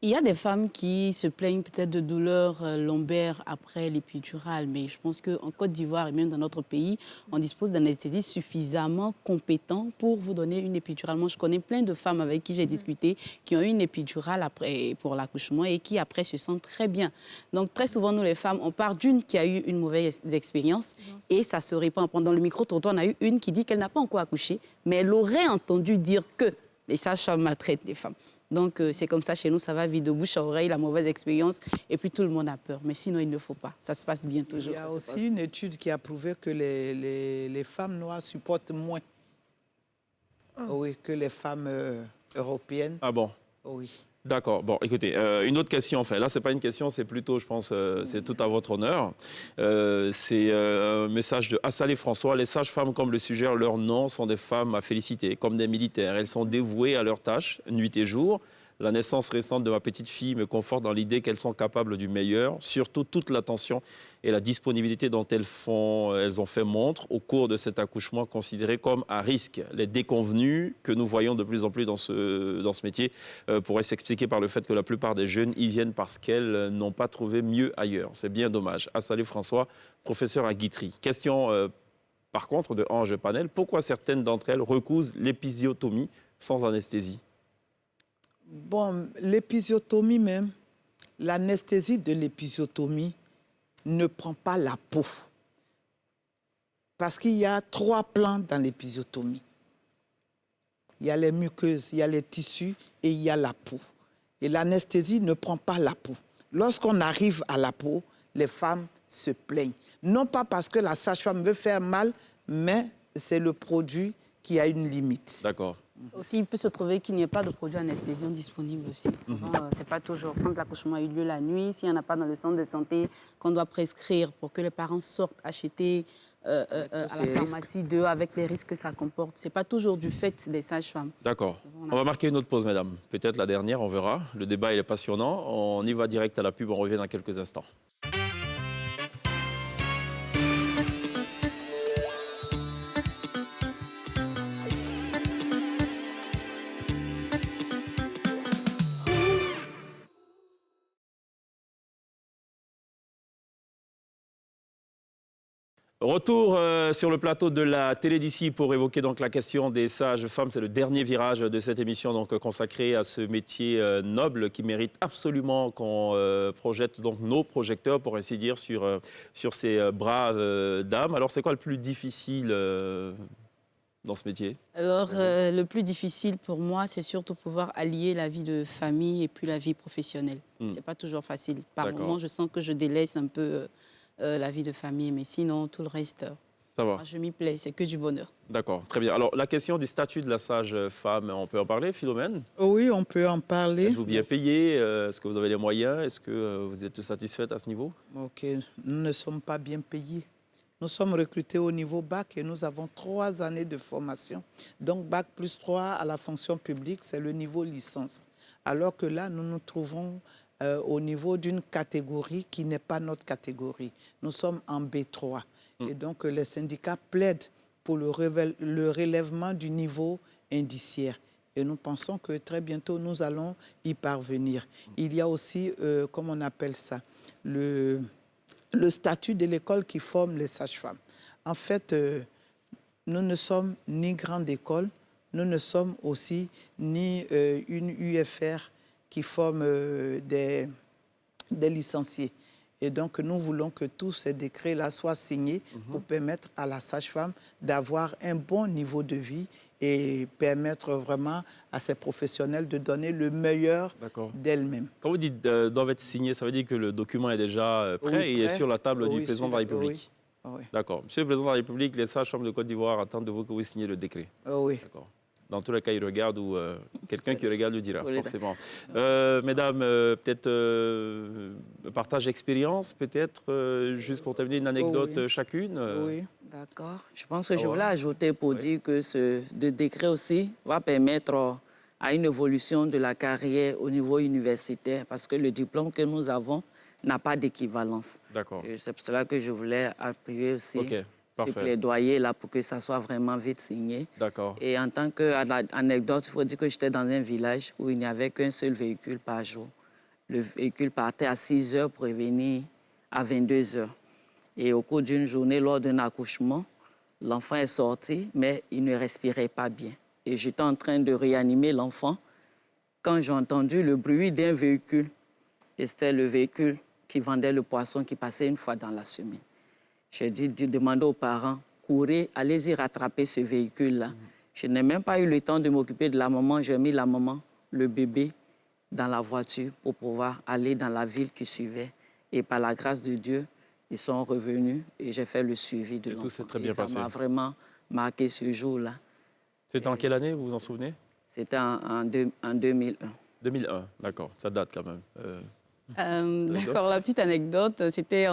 Il y a des femmes qui se plaignent peut-être de douleurs lombaires après l'épidurale, mais je pense qu'en Côte d'Ivoire et même dans notre pays, on dispose d'anesthésistes suffisamment compétents pour vous donner une épidurale. Moi, je connais plein de femmes avec qui j'ai discuté qui ont eu une épidurale après, pour l'accouchement et qui, après, se sentent très bien. Donc, très souvent, nous, les femmes, on part d'une qui a eu une mauvaise expérience et ça se répand. Pendant le micro-trottoir, on a eu une qui dit qu'elle n'a pas encore accouché, mais elle aurait entendu dire que les sages-femmes maltraitent les femmes. Donc, c'est comme ça chez nous, ça va vite de bouche à oreille, la mauvaise expérience, et puis tout le monde a peur. Mais sinon, il ne faut pas. Ça se passe bien toujours. Il y a aussi une étude qui a prouvé que les femmes noires supportent moins que les femmes européennes. Ah bon? Oui. D'accord. Bon, écoutez, une autre question, enfin, là, ce n'est pas une question, c'est plutôt, je pense, c'est tout à votre honneur. C'est un message de Assalé François. Les sages-femmes, comme le suggère leur nom, sont des femmes à féliciter, comme des militaires. Elles sont dévouées à leurs tâches, nuit et jour. La naissance récente de ma petite fille me conforte dans l'idée qu'elles sont capables du meilleur, surtout toute l'attention et la disponibilité dont elles ont fait montre au cours de cet accouchement considéré comme à risque. Les déconvenues que nous voyons de plus en plus dans ce métier pourraient s'expliquer par le fait que la plupart des jeunes y viennent parce qu'elles n'ont pas trouvé mieux ailleurs. C'est bien dommage. Assalé François, professeur à Guitry. Question par contre de Ange Panel. Pourquoi certaines d'entre elles recousent l'épisiotomie sans anesthésie? Bon, l'épisiotomie même, l'anesthésie de l'épisiotomie ne prend pas la peau. Parce qu'il y a 3 plans dans l'épisiotomie. Il y a les muqueuses, il y a les tissus et il y a la peau. Et l'anesthésie ne prend pas la peau. Lorsqu'on arrive à la peau, les femmes se plaignent. Non pas parce que la sage-femme veut faire mal, mais c'est le produit qui a une limite. D'accord. Aussi, il peut se trouver qu'il n'y ait pas de produit anesthésiant disponible aussi. C'est pas toujours. Quand l'accouchement a eu lieu la nuit, s'il n'y en a pas dans le centre de santé, qu'on doit prescrire pour que les parents sortent acheter à la pharmacie d'eux avec les risques que ça comporte. Ce n'est pas toujours du fait des sages-femmes. D'accord. On va marquer une autre pause, mesdames. Peut-être la dernière, on verra. Le débat, il est passionnant. On y va direct à la pub. On revient dans quelques instants. Retour sur le plateau de la télé d'ici pour évoquer donc la question des sages-femmes. C'est le dernier virage de cette émission donc consacrée à ce métier noble qui mérite absolument qu'on projette donc nos projecteurs, pour ainsi dire, sur ces braves dames. Alors, c'est quoi le plus difficile dans ce métier? Alors, le plus difficile pour moi, c'est surtout pouvoir allier la vie de famille et puis la vie professionnelle. C'est pas toujours facile. Par moments, je sens que je délaisse un peu la vie de famille, mais sinon, tout le reste, ça va. Je m'y plais, c'est que du bonheur. D'accord, très bien. Alors, la question du statut de la sage-femme, on peut en parler, Philomène? Oui, on peut en parler. Êtes-vous bien payé? Est-ce que vous avez les moyens? Est-ce que vous êtes satisfaite à ce niveau? Ok, nous ne sommes pas bien payés. Nous sommes recrutés au niveau bac et nous avons 3 années de formation. Donc, bac plus 3 à la fonction publique, c'est le niveau licence. Alors que là, nous nous trouvons au niveau d'une catégorie qui n'est pas notre catégorie. Nous sommes en B3. Et donc, les syndicats plaident pour le relèvement du niveau indiciaire. Et nous pensons que très bientôt, nous allons y parvenir. Il y a aussi, comment on appelle ça, le statut de l'école qui forme les sages-femmes. En fait, nous ne sommes ni grande école, nous ne sommes aussi ni une UFR qui forme des licenciés. Et donc, nous voulons que tous ces décrets-là soient signés pour permettre à la sage-femme d'avoir un bon niveau de vie et permettre vraiment à ces professionnels de donner le meilleur d'elles-mêmes. Quand vous dites doivent être signés, ça veut dire que le document est déjà prêt et est sur la table du président de la République. Oui. D'accord. Monsieur le président de la République, les sages-femmes de Côte d'Ivoire attendent de vous que vous signiez le décret. Oui. D'accord. Dans tous les cas, il regarde ou quelqu'un qui regarde le dira, forcément. Mesdames, peut-être partage d'expérience, peut-être, juste pour terminer, une anecdote chacune. Oui. D'accord. Je pense que je voulais ajouter pour dire que ce décret aussi va permettre à une évolution de la carrière au niveau universitaire, parce que le diplôme que nous avons n'a pas d'équivalence. D'accord. C'est pour cela que je voulais appuyer aussi. Parfait. Ce plaidoyer là pour que ça soit vraiment vite signé. D'accord. Et en tant qu'anecdote, il faut dire que j'étais dans un village où il n'y avait qu'un seul véhicule par jour. Le véhicule partait à 6 heures pour revenir à 22 heures. Et au cours d'une journée, lors d'un accouchement, l'enfant est sorti, mais il ne respirait pas bien. Et j'étais en train de réanimer l'enfant quand j'ai entendu le bruit d'un véhicule. Et c'était le véhicule qui vendait le poisson qui passait une fois dans la semaine. J'ai dit de demander aux parents, courez, allez-y rattraper ce véhicule-là. Je n'ai même pas eu le temps de m'occuper de la maman. J'ai mis la maman le bébé dans la voiture pour pouvoir aller dans la ville qui suivait. Et par la grâce de Dieu, ils sont revenus et j'ai fait le suivi de l'enfant. Tout s'est très bien passé. Ça m'a vraiment marqué ce jour-là. C'était en quelle année, vous vous en souvenez? C'était en 2001. 2001, d'accord, ça date quand même. D'accord, la petite anecdote, c'était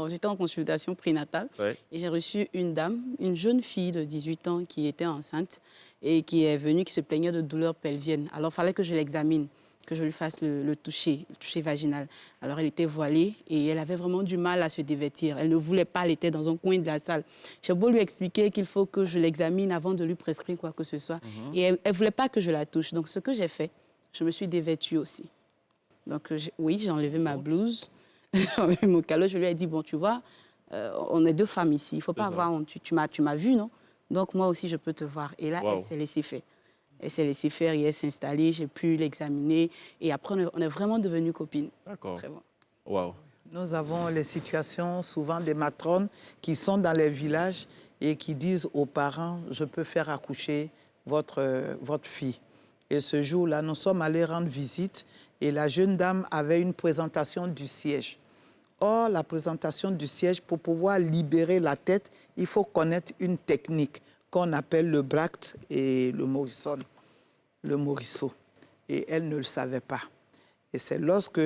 j'étais en consultation prénatale et j'ai reçu une dame, une jeune fille de 18 ans qui était enceinte et qui est venue, qui se plaignait de douleurs pelviennes. Alors, il fallait que je l'examine, que je lui fasse le toucher vaginal. Alors, elle était voilée et elle avait vraiment du mal à se dévêtir. Elle ne voulait pas, elle était dans un coin de la salle. J'ai beau lui expliquer qu'il faut que je l'examine avant de lui prescrire quoi que ce soit. Et elle ne voulait pas que je la touche. Donc, ce que j'ai fait, je me suis dévêtue aussi. Donc, oui, j'ai enlevé ma blouse, j'ai enlevé mon calot. Je lui ai dit, bon, tu vois, on est deux femmes ici. Il ne faut pas avoir honte. Tu m'as vu, non? Donc, moi aussi, je peux te voir. Et là, elle s'est laissée faire. Elle s'est laissée faire et elle s'est installée. J'ai pu l'examiner. Et après, on est vraiment devenues copines. D'accord. Très bon. Waouh. Nous avons les situations, souvent des matrones qui sont dans les villages et qui disent aux parents, je peux faire accoucher votre fille. Et ce jour-là, nous sommes allés rendre visite et la jeune dame avait une présentation du siège. Or, la présentation du siège, pour pouvoir libérer la tête, il faut connaître une technique qu'on appelle le bract et le morisson, le morisseau. Et elle ne le savait pas. Et c'est lorsque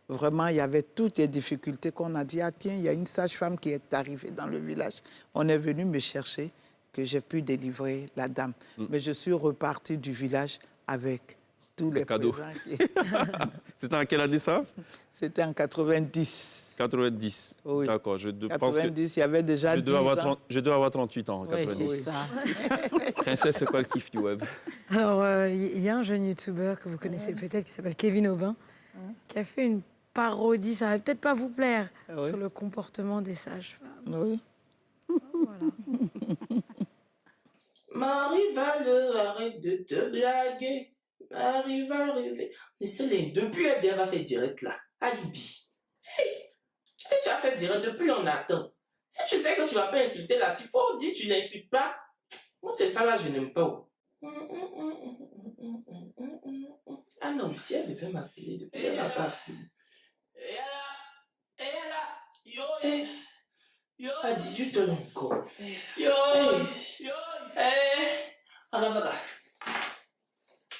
vraiment il y avait toutes les difficultés qu'on a dit, ah tiens, il y a une sage-femme qui est arrivée dans le village. On est venu me chercher que j'ai pu délivrer la dame. Mais je suis reparti du village avec tous les cadeaux. C'était en quelle année ça? C'était en 90. 90, oui. D'accord. 90, il y avait déjà 10 ans. Je dois avoir 38 ans en 90. Oui, c'est ça. Princesse, c'est quoi le kiff du web? Alors, il y a un jeune youtubeur que vous connaissez peut-être qui s'appelle Kevin Aubin, qui a fait une parodie, ça va peut-être pas vous plaire, sur le comportement des sages-femmes. Oui. Voilà. Marie-Valeur, arrête de te blaguer. Marie va arriver. Mais c'est les depuis elle dit elle va faire direct là. Alibi. Hey, tu as fait direct depuis on attend. Si tu sais que tu vas pas insulter la fille, faut dire tu l'insultes pas. Moi c'est ça là je n'aime pas. Ah non, si elle devait m'appeler depuis elle m'a pas appelé. Yo. À 18 ans encore. Yo. Regarde.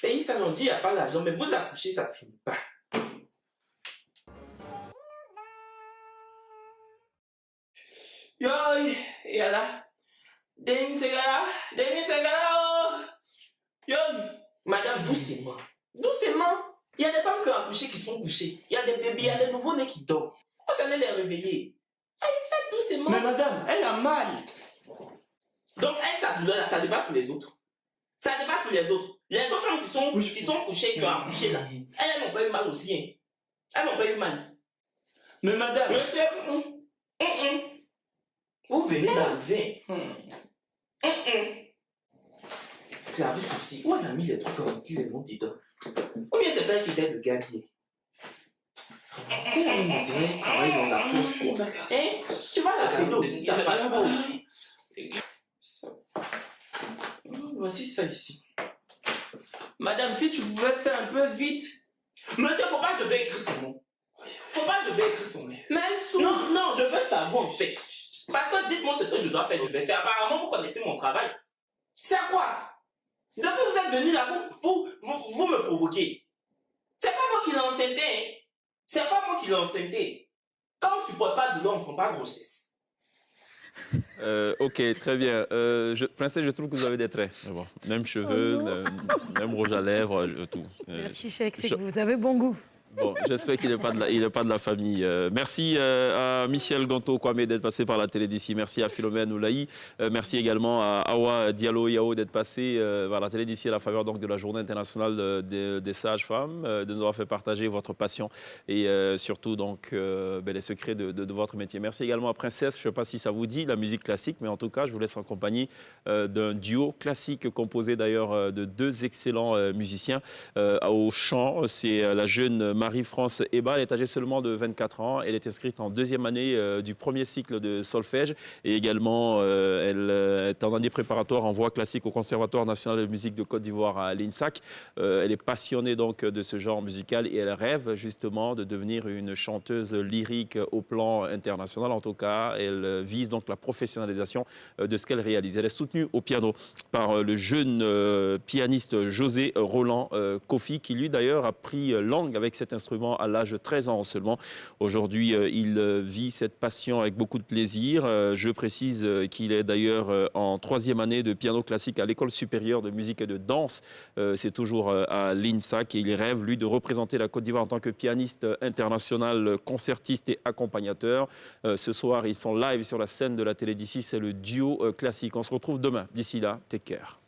Pays ça l'on dit, il n'y a pas l'argent, mais vous accouchez, ça ne finit pas. Yo, et là. Denis Segala, oh. Yo, madame, doucement. Doucement. Il y a des femmes qui ont accouché qui sont couchées. Il y a des bébés, il y a des nouveaux-nés qui dorment. Vous allez les réveiller. Elle fait doucement. Mais madame, elle a mal. Donc, elle, sa douleur, ça dépasse les autres. Ça dépasse les autres. Les autres femmes qui sont couchées, qui ont accouché là, elles n'ont pas eu mal aussi. Hein. Elles n'ont pas eu mal. Mais madame, monsieur, vous venez d'arriver. Clavé souci. Où on a mis les trucs qui les montent dedans? Ou bien c'est pas qui était de gabier? C'est la même idée, elle travaille dans la fausse cour. Hein? Tu vas la garder aussi, ça passe pas. Voici ça ici. Madame, si tu pouvais faire un peu vite. Monsieur, faut pas que je vais écrire son nom. Faut pas que je vais écrire son nom. Même sous. Non, je veux savoir en fait. Parce que dites-moi ce que je dois faire, je vais faire. Apparemment, vous connaissez mon travail. C'est quoi? Depuis que vous êtes venu là, vous me provoquez. C'est pas moi qui l'ai enceinté, hein. C'est pas moi qui l'ai enceinté. Quand on ne supporte pas de douleur, on ne prend pas grossesse. Ok, très bien. Princesse, je trouve que vous avez des traits. Bon, même cheveux, même rouge à lèvres, tout. Merci, Cheikh, c'est que vous avez bon goût. Bon, j'espère qu'il n'est pas de la famille. Merci à Michel Ganto-Kwame d'être passé par la télé d'ici. Merci à Philomène Oulaï. Merci également à Awa Diallo Yao d'être passé par la télé d'ici à la faveur donc, de la Journée internationale des sages-femmes, de nous avoir fait partager votre passion et surtout donc, les secrets de votre métier. Merci également à Princesse. Je ne sais pas si ça vous dit, la musique classique, mais en tout cas, je vous laisse en compagnie d'un duo classique composé d'ailleurs de deux excellents musiciens. Au chant, c'est la jeune Marie-France Eba. Elle est âgée seulement de 24 ans. Elle est inscrite en deuxième année du premier cycle de solfège. Et également, elle est en année préparatoire en voix classique au Conservatoire national de musique de Côte d'Ivoire à l'INSAC. Elle est passionnée donc de ce genre musical et elle rêve justement de devenir une chanteuse lyrique au plan international. En tout cas, elle vise donc la professionnalisation de ce qu'elle réalise. Elle est soutenue au piano par le jeune pianiste José Roland Kofi, qui lui d'ailleurs a pris langue avec cet instrument à l'âge de 13 ans seulement. Aujourd'hui, il vit cette passion avec beaucoup de plaisir. Je précise qu'il est d'ailleurs en troisième année de piano classique à l'École supérieure de musique et de danse. C'est toujours à l'INSAC et il rêve, lui, de représenter la Côte d'Ivoire en tant que pianiste international, concertiste et accompagnateur. Ce soir, ils sont live sur la scène de la télé d'ici. C'est le duo classique. On se retrouve demain. D'ici là, take care.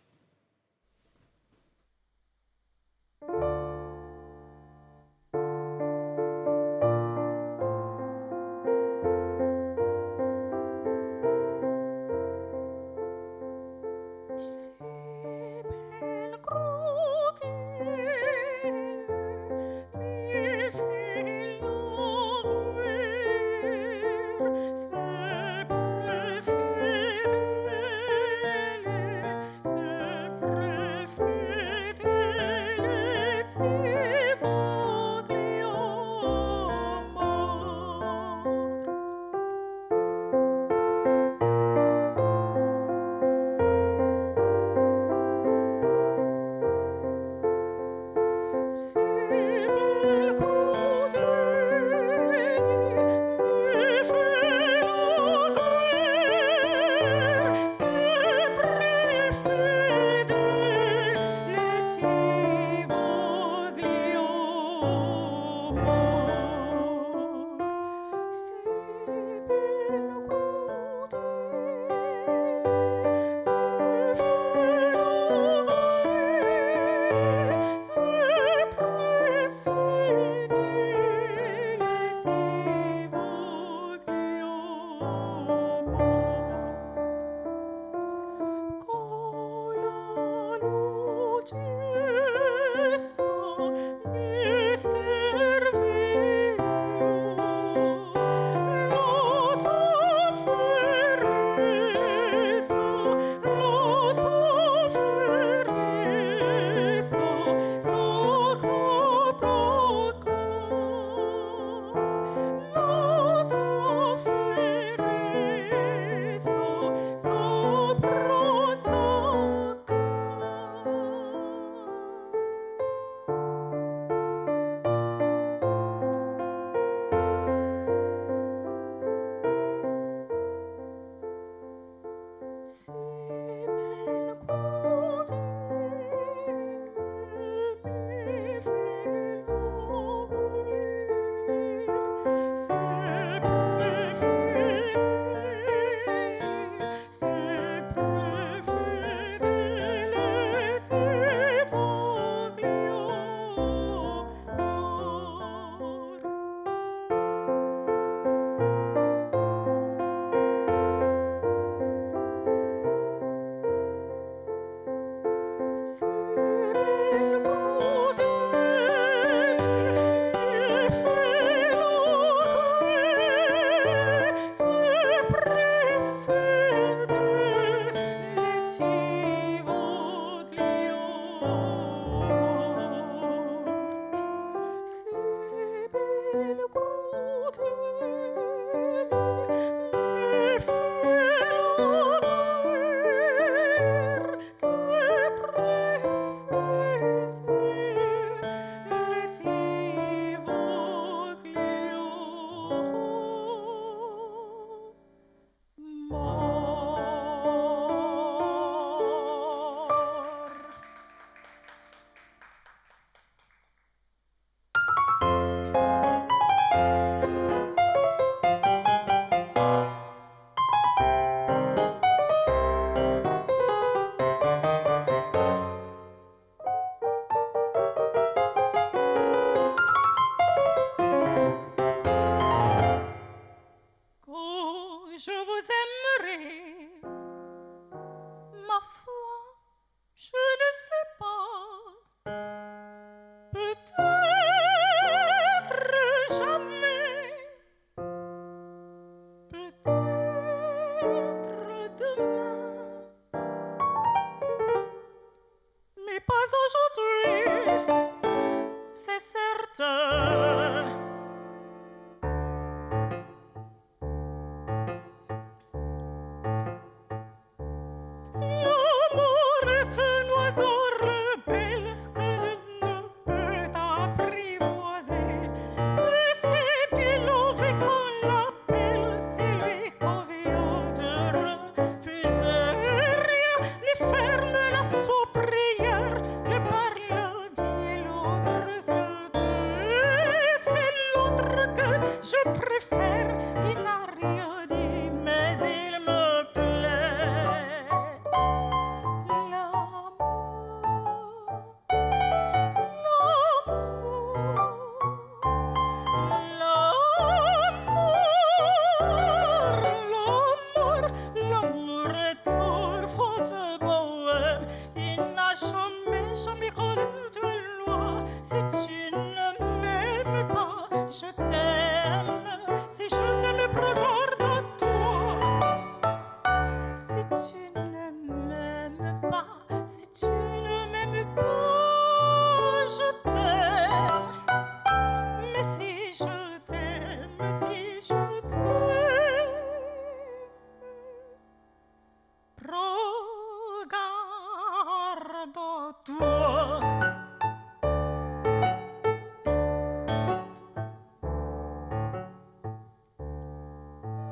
Peut-être toi.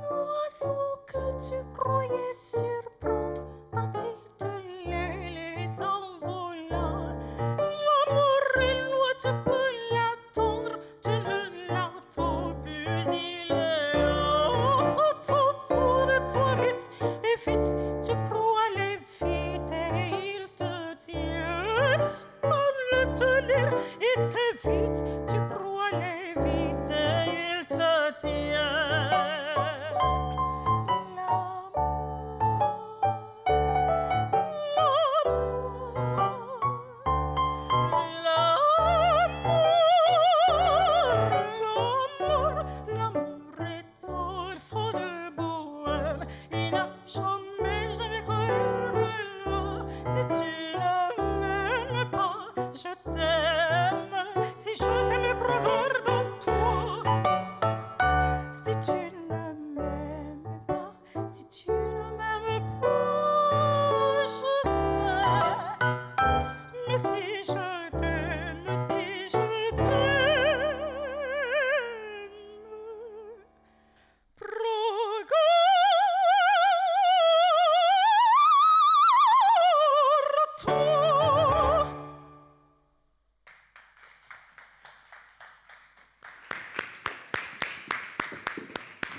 L'oiseau que tu croyais surprendre, parti de l'aile s'envola. L'amour est loin, tu peux l'attendre, tu ne l'attends plus, il est là. Tout de toi vite et vite, tu crois aller vite et il te tient. Tu peux le tenir et te vite, tu crois aller vite et il te tient.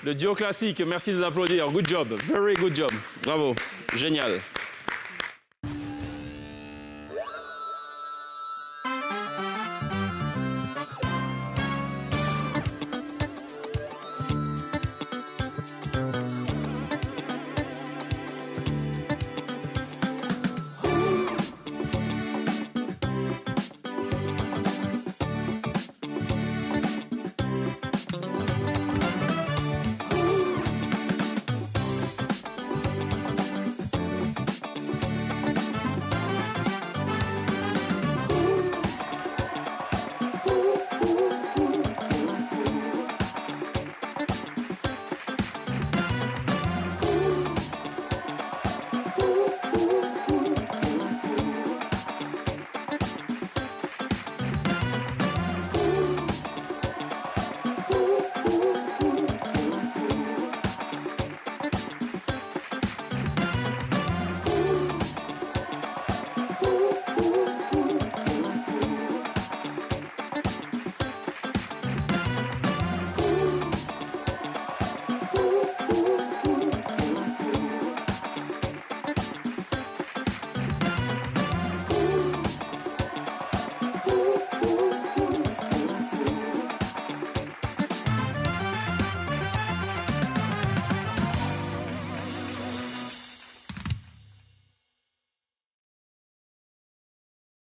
Le duo classique, merci de vous applaudir. Good job, very good job. Bravo, génial.